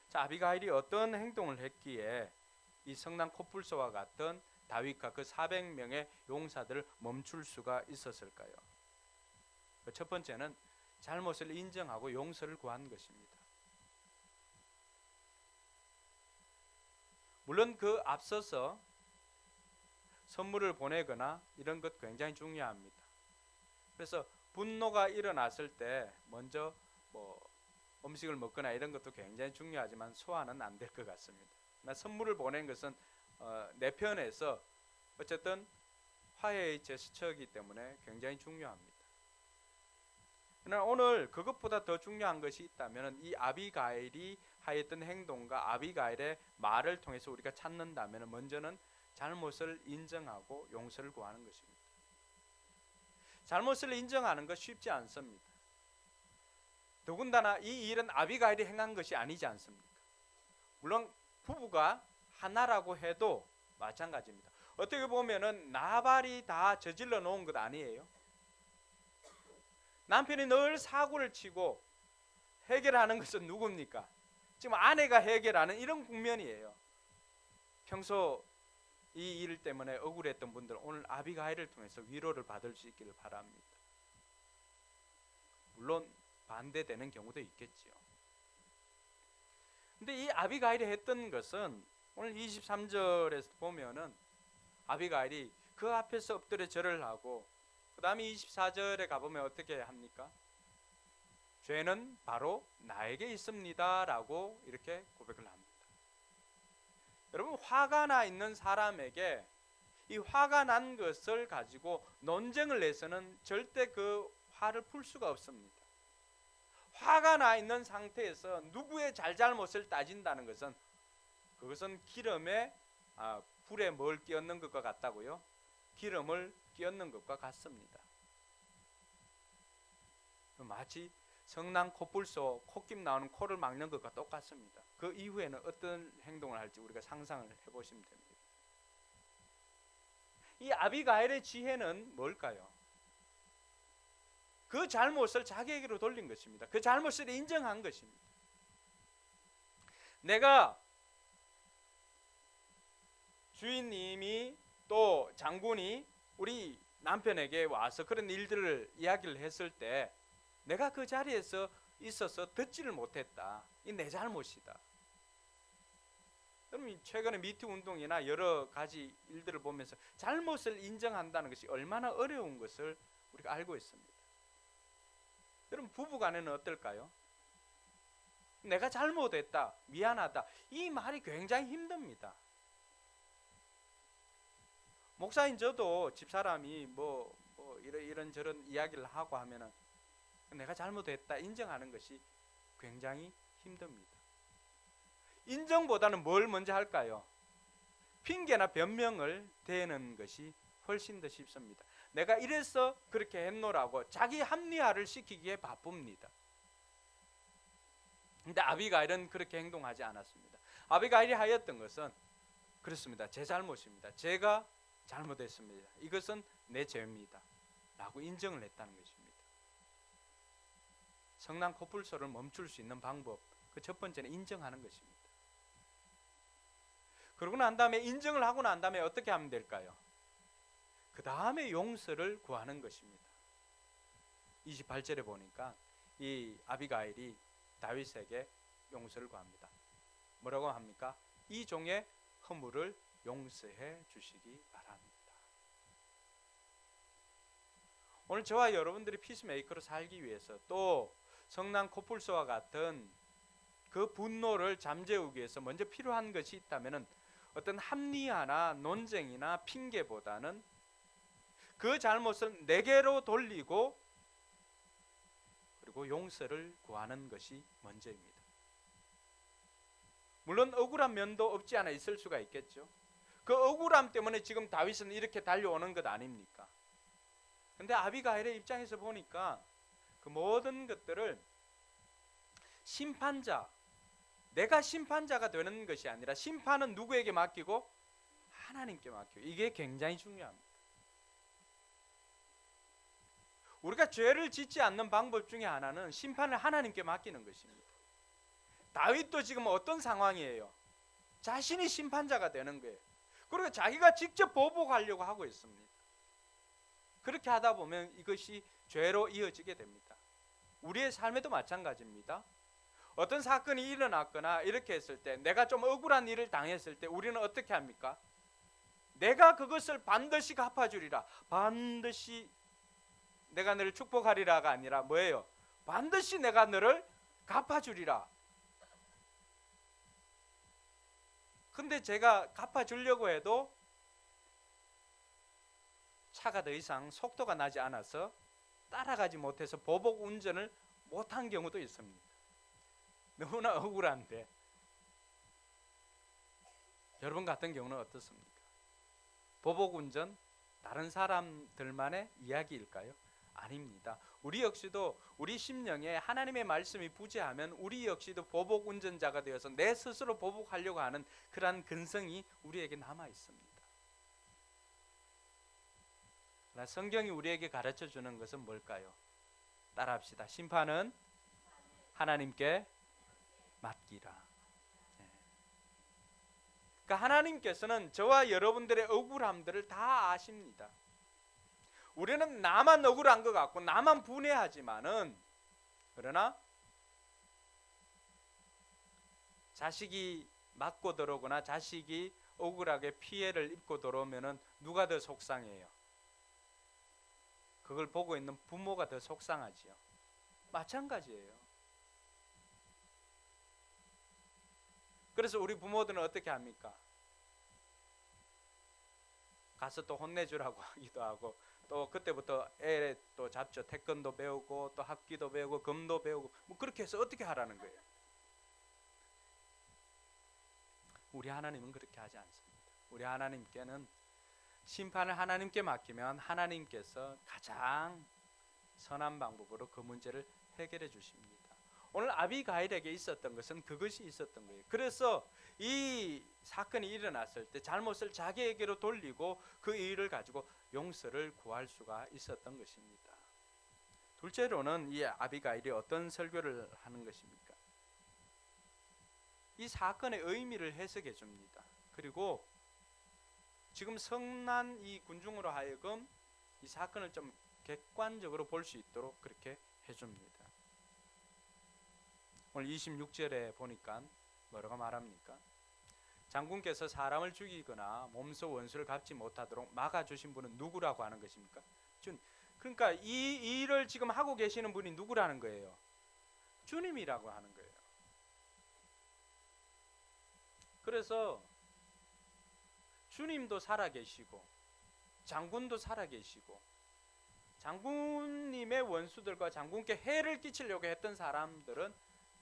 [SPEAKER 1] 자, 아비가일이 어떤 행동을 했기에 이 성난 코뿔소와 같은 다윗과 그 400명의 용사들을 멈출 수가 있었을까요? 첫 번째는 잘못을 인정하고 용서를 구한 것입니다. 물론 그 앞서서 선물을 보내거나 이런 것 굉장히 중요합니다. 그래서 분노가 일어났을 때 먼저 음식을 먹거나 이런 것도 굉장히 중요하지만 소화는 안 될 것 같습니다. 선물을 보낸 것은 내 편에서 어쨌든 화해의 제스처이기 때문에 굉장히 중요합니다. 그러나 오늘 그것보다 더 중요한 것이 있다면 이 아비가일이 하였던 행동과 아비가일의 말을 통해서 우리가 찾는다면 먼저는 잘못을 인정하고 용서를 구하는 것입니다. 잘못을 인정하는 것 쉽지 않습니다. 더군다나 이 일은 아비가일이 행한 것이 아니지 않습니까? 물론 부부가 하나라고 해도 마찬가지입니다. 어떻게 보면은 나발이 다 저질러 놓은 것 아니에요? 남편이 늘 사고를 치고 해결하는 것은 누굽니까? 지금 아내가 해결하는 이런 국면이에요. 평소 이 일 때문에 억울했던 분들은 오늘 아비가일을 통해서 위로를 받을 수 있기를 바랍니다. 물론 반대되는 경우도 있겠지요. 근데 이 아비가일이 했던 것은 오늘 23절에서 보면은 아비가일이 그 앞에서 엎드려 절을 하고 그 다음에 24절에 가보면 어떻게 합니까? 죄는 바로 나에게 있습니다 라고 이렇게 고백을 합니다. 여러분, 화가 나 있는 사람에게 이 화가 난 것을 가지고 논쟁을 내서는 절대 그 화를 풀 수가 없습니다. 화가 나 있는 상태에서 누구의 잘잘못을 따진다는 것은 그것은 기름에 불에 뭘 끼얹는 것과 같다고요? 기름을 끼얹는 것과 같습니다. 마치 성난 코뿔소 콧김 나오는 코를 막는 것과 똑같습니다. 그 이후에는 어떤 행동을 할지 우리가 상상을 해보시면 됩니다. 이 아비가일의 지혜는 뭘까요? 그 잘못을 자기에게로 돌린 것입니다. 그 잘못을 인정한 것입니다. 내가 주인님이 또 장군이 우리 남편에게 와서 그런 일들을 이야기를 했을 때 내가 그 자리에서 있어서 듣지를 못했다. 이 내 잘못이다. 그럼 최근에 미투 운동이나 여러 가지 일들을 보면서 잘못을 인정한다는 것이 얼마나 어려운 것을 우리가 알고 있습니다. 여러분, 부부간에는 어떨까요? 내가 잘못했다, 미안하다, 이 말이 굉장히 힘듭니다. 목사인 저도 집사람이 이런저런 이야기를 하고 하면은 내가 잘못했다 인정하는 것이 굉장히 힘듭니다. 인정보다는 뭘 먼저 할까요? 핑계나 변명을 대는 것이 훨씬 더 쉽습니다. 내가 이래서 그렇게 했노라고 자기 합리화를 시키기에 바쁩니다. 근데 아비가일은 그렇게 행동하지 않았습니다. 아비가일이 하였던 것은 그렇습니다. 제 잘못입니다. 제가 잘못했습니다. 이것은 내 죄입니다. 라고 인정을 했다는 것입니다. 성난 코뿔소를 멈출 수 있는 방법, 그 첫 번째는 인정하는 것입니다. 그러고 난 다음에 인정을 하고 난 다음에 어떻게 하면 될까요? 그 다음에 용서를 구하는 것입니다. 28절에 보니까 이 아비가일이 다윗에게 용서를 구합니다. 뭐라고 합니까? 이 종의 허물을 용서해 주시기 바랍니다. 오늘 저와 여러분들이 피스메이커로 살기 위해서 또 성난 코뿔소와 같은 그 분노를 잠재우기 위해서 먼저 필요한 것이 있다면 어떤 합리화나 논쟁이나 핑계보다는 그 잘못을 내게로 돌리고 그리고 용서를 구하는 것이 먼저입니다. 물론 억울한 면도 없지 않아 있을 수가 있겠죠. 그 억울함 때문에 지금 다윗은 이렇게 달려오는 것 아닙니까? 근데 아비가일의 입장에서 보니까 그 모든 것들을 심판자, 내가 심판자가 되는 것이 아니라 심판은 누구에게 맡기고? 하나님께 맡기고. 이게 굉장히 중요합니다. 우리가 죄를 짓지 않는 방법 중에 하나는 심판을 하나님께 맡기는 것입니다. 다윗도 지금 어떤 상황이에요? 자신이 심판자가 되는 거예요. 그리고 자기가 직접 보복하려고 하고 있습니다. 그렇게 하다 보면 이것이 죄로 이어지게 됩니다. 우리의 삶에도 마찬가지입니다. 어떤 사건이 일어났거나 이렇게 했을 때, 내가 좀 억울한 일을 당했을 때 우리는 어떻게 합니까? 내가 그것을 반드시 갚아주리라. 반드시 내가 너를 축복하리라가 아니라 뭐예요? 반드시 내가 너를 갚아주리라. 근데 제가 갚아주려고 해도 차가 더 이상 속도가 나지 않아서 따라가지 못해서 보복 운전을 못한 경우도 있습니다. 너무나 억울한데, 여러분 같은 경우는 어떻습니까? 보복 운전 다른 사람들만의 이야기일까요? 아닙니다. 우리 역시도 우리 심령에 하나님의 말씀이 부재하면 우리 역시도 보복 운전자가 되어서 내 스스로 보복하려고 하는 그러한 근성이 우리에게 남아 있습니다. 그러나 성경이 우리에게 가르쳐 주는 것은 뭘까요? 따라합시다. 심판은 하나님께 맡기라. 그러니까 하나님께서는 저와 여러분들의 억울함들을 다 아십니다. 우리는 나만 억울한 것 같고 나만 분해하지만은, 그러나 자식이 맞고 들어오거나 자식이 억울하게 피해를 입고 들어오면은 누가 더 속상해요? 그걸 보고 있는 부모가 더 속상하지요. 마찬가지예요. 그래서 우리 부모들은 어떻게 합니까? 가서 또 혼내주라고 하기도 하고, 또 그때부터 애 또 잡죠. 태권도 배우고 또 합기도 배우고 금도 배우고 뭐 그렇게 해서 어떻게 하라는 거예요? 우리 하나님은 그렇게 하지 않습니다. 우리 하나님께는 심판을 하나님께 맡기면 하나님께서 가장 선한 방법으로 그 문제를 해결해 주십니다. 오늘 아비가일에게 있었던 것은 그것이 있었던 거예요. 그래서 이 사건이 일어났을 때 잘못을 자기에게로 돌리고 그 일을 가지고 용서를 구할 수가 있었던 것입니다. 둘째로는 이 아비가일이 어떤 설교를 하는 것입니까? 이 사건의 의미를 해석해 줍니다. 그리고 지금 성난 이 군중으로 하여금 이 사건을 좀 객관적으로 볼 수 있도록 그렇게 해줍니다. 오늘 26절에 보니까 뭐라고 말합니까? 장군께서 사람을 죽이거나 몸소 원수를 갚지 못하도록 막아주신 분은 누구라고 하는 것입니까? 그러니까 이 일을 지금 하고 계시는 분이 누구라는 거예요? 주님이라고 하는 거예요. 그래서 주님도 살아계시고 장군도 살아계시고 장군님의 원수들과 장군께 해를 끼치려고 했던 사람들은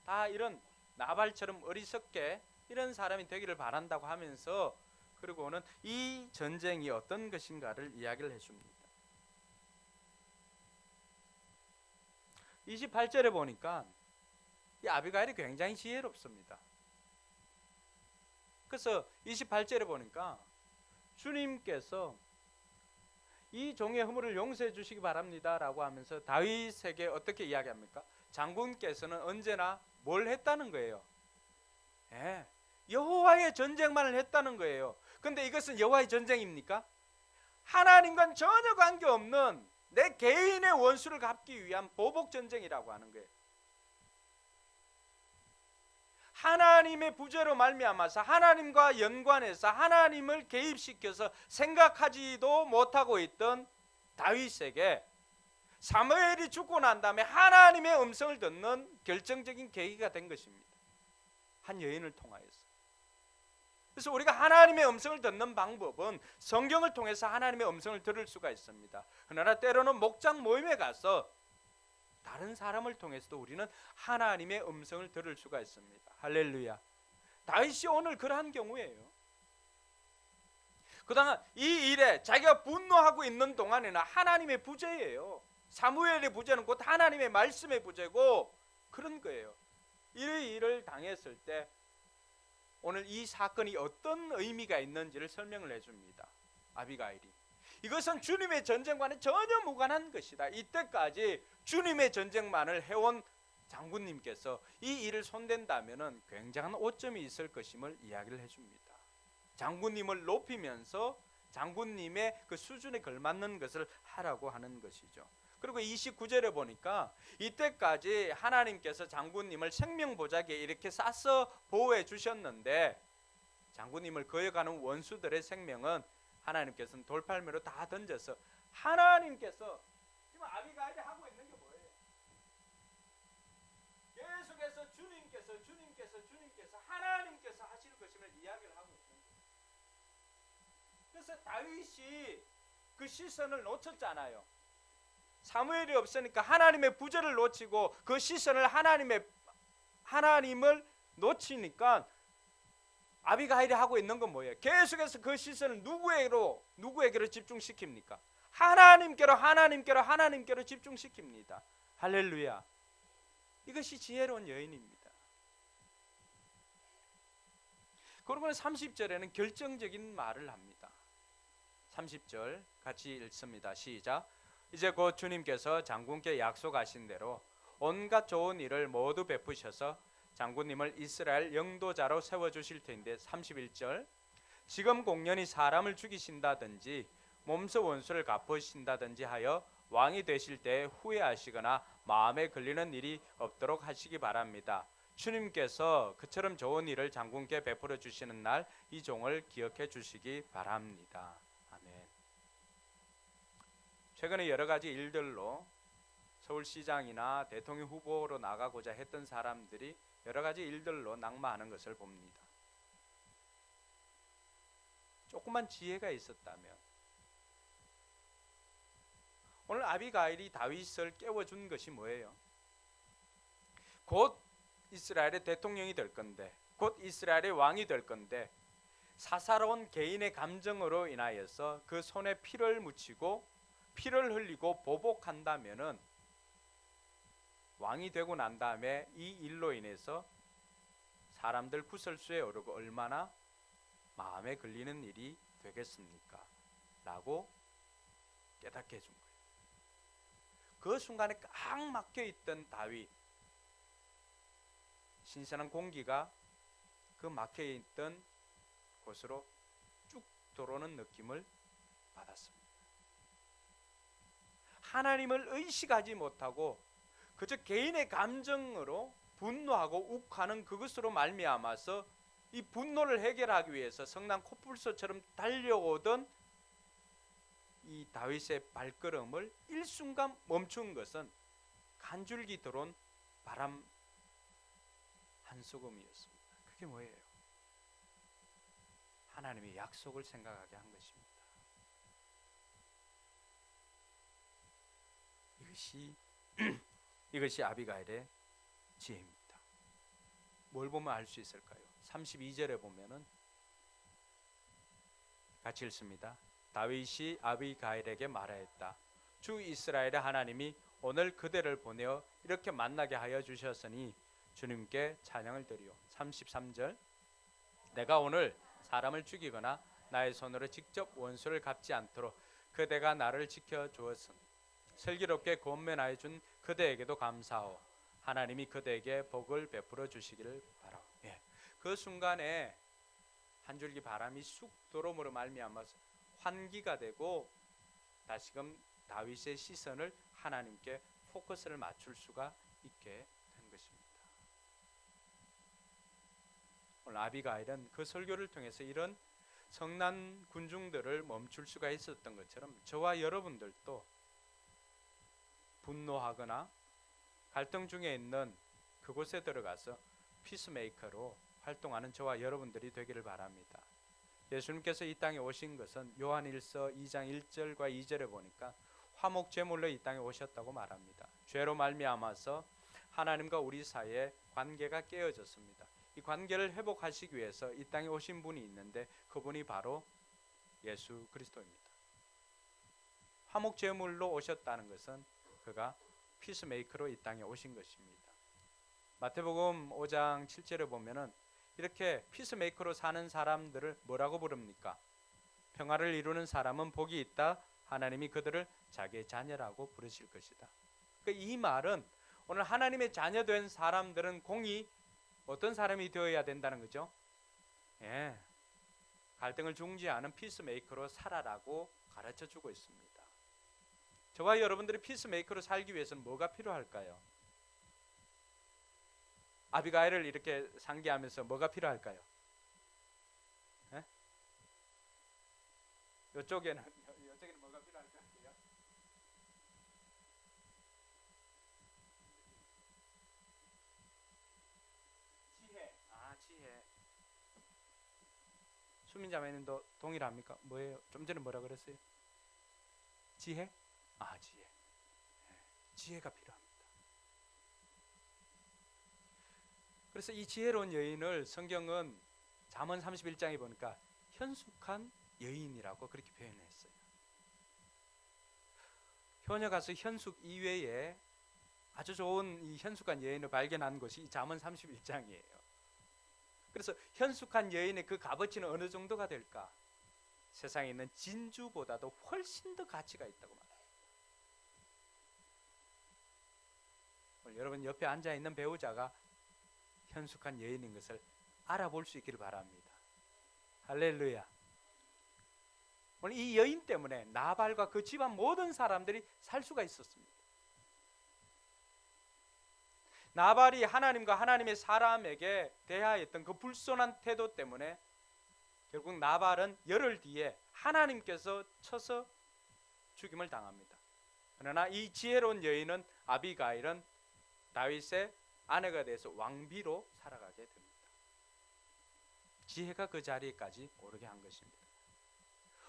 [SPEAKER 1] 다 이런 나발처럼 어리석게 이런 사람이 되기를 바란다고 하면서, 그리고는 이 전쟁이 어떤 것인가를 이야기를 해줍니다. 28절에 보니까 이 아비가일이 굉장히 지혜롭습니다. 그래서 28절에 보니까 주님께서 이 종의 허물을 용서해 주시기 바랍니다 라고 하면서 다윗에게 어떻게 이야기합니까? 장군께서는 언제나 뭘 했다는 거예요? 여호와의 전쟁만을 했다는 거예요. 근데 이것은 여호와의 전쟁입니까? 하나님과는 전혀 관계없는 내 개인의 원수를 갚기 위한 보복 전쟁이라고 하는 거예요. 하나님의 부재로 말미암아서 하나님과 연관해서 하나님을 개입시켜서 생각하지도 못하고 있던 다윗에게 사무엘이 죽고 난 다음에 하나님의 음성을 듣는 결정적인 계기가 된 것입니다. 한 여인을 통하여서. 그래서 우리가 하나님의 음성을 듣는 방법은 성경을 통해서 하나님의 음성을 들을 수가 있습니다. 그러나 때로는 목장 모임에 가서 다른 사람을 통해서도 우리는 하나님의 음성을 들을 수가 있습니다. 할렐루야. 다윗이 오늘 그러한 경우예요. 그다음 이 일에 자기가 분노하고 있는 동안에는 하나님의 부재예요. 사무엘의 부재는 곧 하나님의 말씀의 부재고 그런 거예요. 이 일을 당했을 때 오늘 이 사건이 어떤 의미가 있는지를 설명을 해줍니다. 아비가일이. 이것은 주님의 전쟁과는 전혀 무관한 것이다. 이때까지 주님의 전쟁만을 해온 장군님께서 이 일을 손댄다면 굉장한 오점이 있을 것임을 이야기를 해줍니다. 장군님을 높이면서 장군님의 그 수준에 걸맞는 것을 하라고 하는 것이죠. 그리고 29절에 보니까 이때까지 하나님께서 장군님을 생명보자기에 이렇게 싸서 보호해 주셨는데 장군님을 거역하는 원수들의 생명은 하나님께서는 돌팔매로 다 던져서 하나님께서 지금 아비가일이 하고 있는 게 뭐예요? 계속해서 주님께서 하나님께서 하실 것임을 이야기를 하고 있는 거예요. 그래서 다윗이 그 시선을 놓쳤잖아요. 사무엘이 없으니까 하나님의 부재를 놓치고 그 시선을 하나님을 놓치니까 아비가일이 하고 있는 건 뭐예요? 계속해서 그 시선을 누구에게로 집중시킵니까? 하나님께로 집중시킵니다. 할렐루야. 이것이 지혜로운 여인입니다. 그러면 30절에는 결정적인 말을 합니다. 30절 같이 읽습니다. 시작. 이제 곧 주님께서 장군께 약속하신 대로 온갖 좋은 일을 모두 베푸셔서 장군님을 이스라엘 영도자로 세워주실 텐데 31절 지금 공연히 사람을 죽이신다든지 몸소 원수를 갚으신다든지 하여 왕이 되실 때 후회하시거나 마음에 걸리는 일이 없도록 하시기 바랍니다. 주님께서 그처럼 좋은 일을 장군께 베풀어 주시는 날 이 종을 기억해 주시기 바랍니다. 아멘. 최근에 여러 가지 일들로 서울시장이나 대통령 후보로 나가고자 했던 사람들이 여러 가지 일들로 낙마하는 것을 봅니다. 조그만 지혜가 있었다면 오늘 아비가일이 다윗을 깨워준 것이 뭐예요? 곧 이스라엘의 대통령이 될 건데, 곧 이스라엘의 왕이 될 건데 사사로운 개인의 감정으로 인하여서 그 손에 피를 묻히고 피를 흘리고 보복한다면은 왕이 되고 난 다음에 이 일로 인해서 사람들 구설수에 오르고 얼마나 마음에 걸리는 일이 되겠습니까? 라고 깨닫게 해준 거예요. 그 순간에 꽉 막혀있던 다윗, 신선한 공기가 그 막혀있던 곳으로 쭉 들어오는 느낌을 받았습니다. 하나님을 의식하지 못하고 그저 개인의 감정으로 분노하고 욱하는 그것으로 말미암아서 이 분노를 해결하기 위해서 성난 코뿔소처럼 달려오던 이 다윗의 발걸음을 일순간 멈춘 것은 간줄기 들어온 바람 한 소금이었습니다. 그게 뭐예요? 하나님의 약속을 생각하게 한 것입니다. 이것이 아비가일의 지혜입니다. 뭘 보면 알 수 있을까요? 32절에 보면은 같이 읽습니다. 다윗이 아비가일에게 말하였다. 주 이스라엘의 하나님이 오늘 그대를 보내어 이렇게 만나게 하여 주셨으니 주님께 찬양을 드리오. 33절 내가 오늘 사람을 죽이거나 나의 손으로 직접 원수를 갚지 않도록 그대가 나를 지켜주었으니 슬기롭게 권면하여 준 그대에게도 감사하오. 하나님이 그대에게 복을 베풀어 주시기를 바라오. 그 순간에 한 줄기 바람이 쑥 들어옴으로 말미암아서 환기가 되고 다시금 다윗의 시선을 하나님께 포커스를 맞출 수가 있게 된 것입니다. 오늘 아비가일은 그 설교를 통해서 이런 성난 군중들을 멈출 수가 있었던 것처럼 저와 여러분들도 분노하거나 갈등 중에 있는 그곳에 들어가서 피스메이커로 활동하는 저와 여러분들이 되기를 바랍니다. 예수님께서 이 땅에 오신 것은 요한일서 2장 1절과 2절에 보니까 화목 제물로 이 땅에 오셨다고 말합니다. 죄로 말미암아서 하나님과 우리 사이에 관계가 깨어졌습니다. 이 관계를 회복하시기 위해서 이 땅에 오신 분이 있는데 그분이 바로 예수 그리스도입니다. 화목 제물로 오셨다는 것은 그가 피스메이커로 이 땅에 오신 것입니다. 마태복음 5장 7절에 보면은 이렇게 피스메이커로 사는 사람들을 뭐라고 부릅니까? 평화를 이루는 사람은 복이 있다. 하나님이 그들을 자기의 자녀라고 부르실 것이다. 그러니까 이 말은 오늘 하나님의 자녀된 사람들은 공이 어떤 사람이 되어야 된다는 거죠? 갈등을 중지하는 피스메이커로 살아라고 가르쳐주고 있습니다. 저와 여러분들이 피스메이커로 살기 위해서는 뭐가 필요할까요? 아비가일을 이렇게 상기하면서 뭐가 필요할까요? 예? 이쪽에는 뭐가 필요할까요? 지혜. 수민자매님도 동일합니까? 뭐예요? 좀 전에 뭐라 그랬어요? 지혜? 지혜. 지혜가 필요합니다. 그래서 이 지혜로운 여인을 성경은 잠언 31장에 보니까 현숙한 여인이라고 그렇게 표현했어요. 효녀 가서 현숙 이외에 아주 좋은 이 현숙한 여인을 발견한 것이 이 잠언 31장이에요. 그래서 현숙한 여인의 그 값어치는 어느 정도가 될까? 세상에 있는 진주보다도 훨씬 더 가치가 있다고 말합니다. 오늘 여러분 옆에 앉아있는 배우자가 현숙한 여인인 것을 알아볼 수 있기를 바랍니다. 할렐루야. 오늘 이 여인 때문에 나발과 그 집안 모든 사람들이 살 수가 있었습니다. 나발이 하나님과 하나님의 사람에게 대하였던 그 불손한 태도 때문에 결국 나발은 열흘 뒤에 하나님께서 쳐서 죽임을 당합니다. 그러나 이 지혜로운 여인은 아비가일은 다윗의 아내가 돼서 왕비로 살아가게 됩니다. 지혜가 그 자리에까지 오르게 한 것입니다.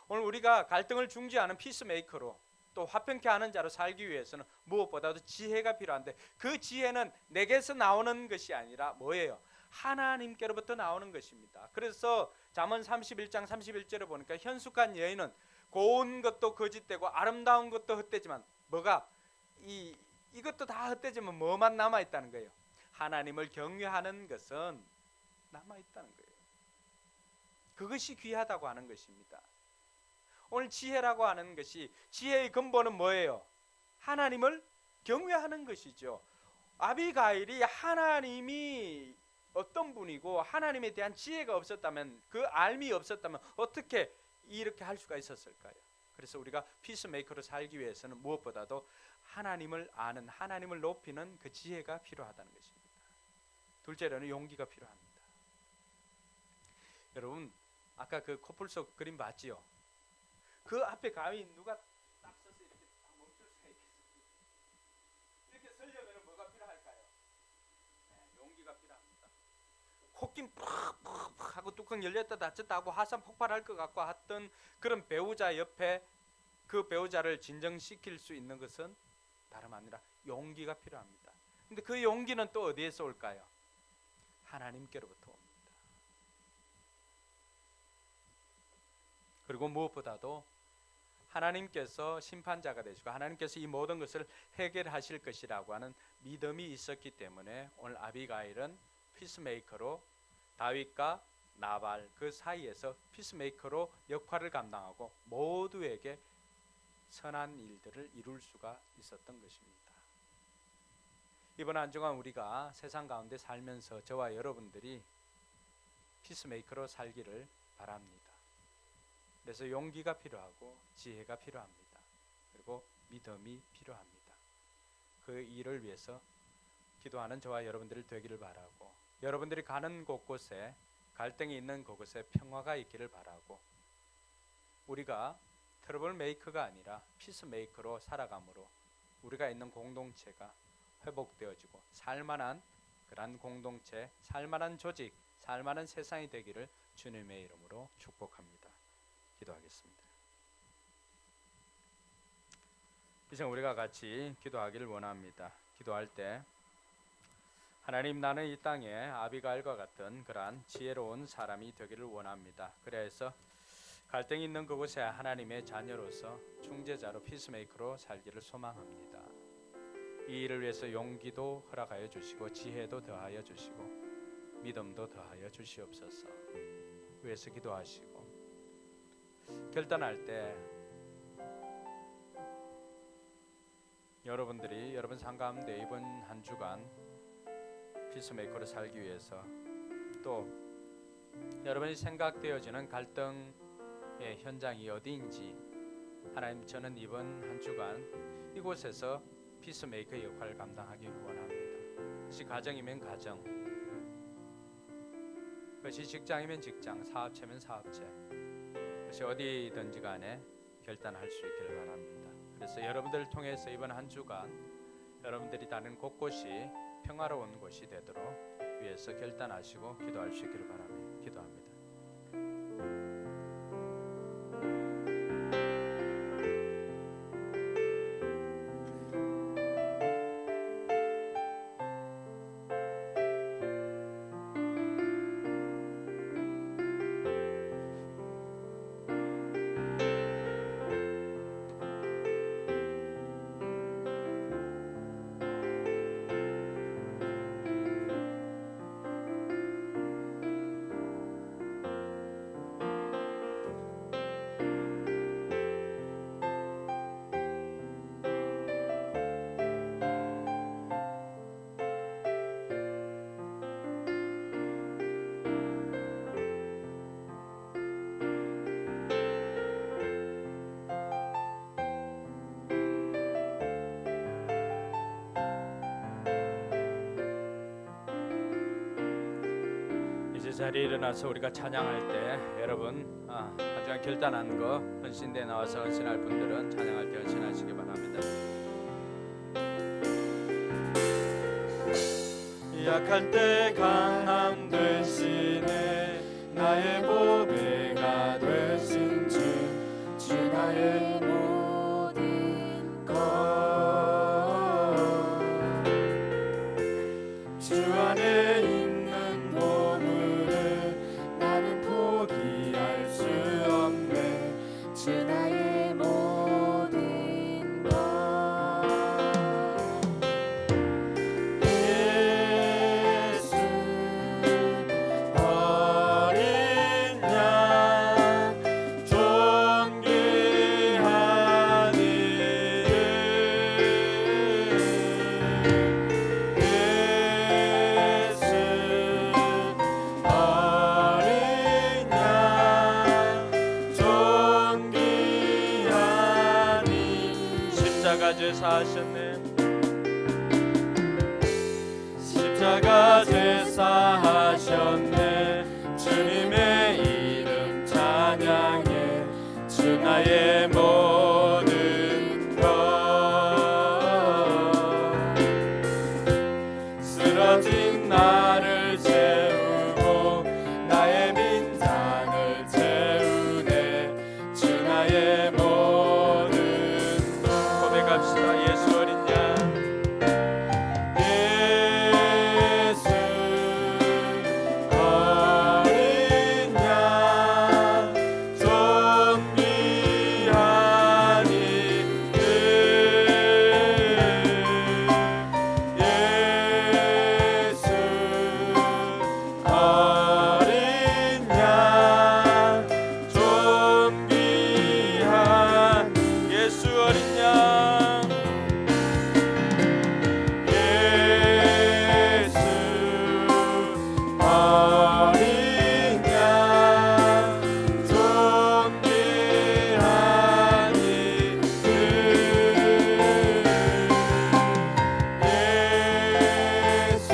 [SPEAKER 1] 오늘 우리가 갈등을 중지하는 피스메이커로 또 화평케 하는 자로 살기 위해서는 무엇보다도 지혜가 필요한데 그 지혜는 내게서 나오는 것이 아니라 뭐예요? 하나님께로부터 나오는 것입니다. 그래서 잠언 31장 31절에 보니까 현숙한 여인은 고운 것도 거짓되고 아름다운 것도 헛되지만 뭐가 이것도 다 헛되지만 뭐만 남아있다는 거예요? 하나님을 경외하는 것은 남아있다는 거예요. 그것이 귀하다고 하는 것입니다. 오늘 지혜라고 하는 것이 지혜의 근본은 뭐예요? 하나님을 경외하는 것이죠. 아비가일이 하나님이 어떤 분이고 하나님에 대한 지혜가 없었다면 그 알미 없었다면 어떻게 이렇게 할 수가 있었을까요? 그래서 우리가 피스메이커로 살기 위해서는 무엇보다도 하나님을 아는 하나님을 높이는 그 지혜가 필요하다는 것입니다. 둘째로는 용기가 필요합니다. 여러분 아까 그 코뿔 속 그림 봤지요? 그 앞에 감히 누가 딱 서서 이렇게 딱 멈출 수가 있겠습니까? 이렇게 서려면 뭐가 필요할까요? 용기가 필요합니다. 콧김 푹푹 하고 뚜껑 열렸다 닫혔다 하고 화산 폭발할 것 같고 했던 그런 배우자 옆에 그 배우자를 진정시킬 수 있는 것은 다름 아니라 용기가 필요합니다. 근데 그 용기는 또 어디에서 올까요? 하나님께로부터 옵니다. 그리고 무엇보다도 하나님께서 심판자가 되시고 하나님께서 이 모든 것을 해결하실 것이라고 하는 믿음이 있었기 때문에 오늘 아비가일은 피스메이커로 다윗과 나발 그 사이에서 피스메이커로 역할을 감당하고 모두에게 선한 일들을 이룰 수가 있었던 것입니다. 이번 한 주간 우리가 세상 가운데 살면서 저와 여러분들이 피스메이커로 살기를 바랍니다. 그래서 용기가 필요하고 지혜가 필요합니다. 그리고 믿음이 필요합니다. 그 일을 위해서 기도하는 저와 여러분들이 되기를 바라고 여러분들이 가는 곳곳에 갈등이 있는 그곳에 평화가 있기를 바라고 우리가 트러블 메이커가 아니라 피스 메이커로 살아감으로 우리가 있는 공동체가 회복되어지고 살만한 그런 공동체, 살만한 조직, 살만한 세상이 되기를 주님의 이름으로 축복합니다. 기도하겠습니다. 이제 우리가 같이 기도하기를 원합니다. 기도할 때 하나님 나는 이 땅에 아비가일과 같은 그러한 지혜로운 사람이 되기를 원합니다. 그래서 갈등이 있는 그곳에 하나님의 자녀로서 중재자로 피스메이커로 살기를 소망합니다. 이 일을 위해서 용기도 허락하여 주시고 지혜도 더하여 주시고 믿음도 더하여 주시옵소서. 위해서 기도하시고 결단할 때 여러분들이 여러분 삶 가운데 이번 한 주간 피스메이커로 살기 위해서 또 여러분이 생각되어지는 갈등의 현장이 어디인지 하나님, 저는 이번 한 주간 이곳에서 피스메이커 역할을 감당하기 원합니다. 그것이 가정이면 가정, 그것이 직장이면 직장, 사업체면 사업체, 그것이 어디든지 간에 결단할 수 있기를 바랍니다. 그래서 여러분들을 통해서 이번 한 주간 여러분들이 다른 곳곳이 평화로운 곳이 되도록 위해서 결단하시고 기도할 수 있기를 바랍니다. 기도합니다. 이제 자리에 일어나서 우리가 찬양할 때 여러분 하지만 결단한 거 헌신대에 나와서 헌신할 분들은 찬양할 때 헌신하시기 바랍니다. 약할 때 강함 되시네 나의 보배가 되신 주 나의 모든 것 주 안에 있는 보물을 나는 포기할 수 없네 주 나의 모든 것 예수 어린 양 존귀한 이름 예수 어린 양 존귀한 이름 십자가 제사 하셨네 십자가 제사하셨네 주님의 이름 찬양해 주 나의 모든 것 쓰러진 나를 채우고 나의 빈잔을 채우네 주 나의 모든 것 고백합시다. 예수 어린 양 예수 어린 양 존귀한 이름 예수 어린 양 존귀한 예수 어린 양 예수 어린 양 존귀한 이름 예수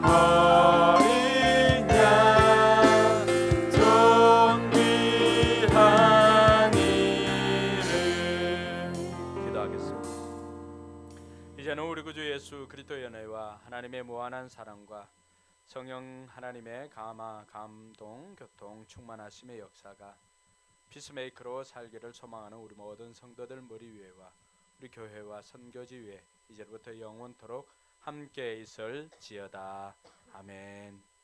[SPEAKER 1] 어린 양 존귀한 이름 기도하겠습니다. 이제는 우리 구주 예수 그리스도의 연애와 하나님의 무한한 사랑과 성령 하나님의 감동, 교통, 충만하심의 역사가 피스메이커로 살기를 소망하는 우리 모든 성도들 머리 위에와 우리 교회와 선교지 위에 이제부터 영원토록 함께 있을지어다. 아멘.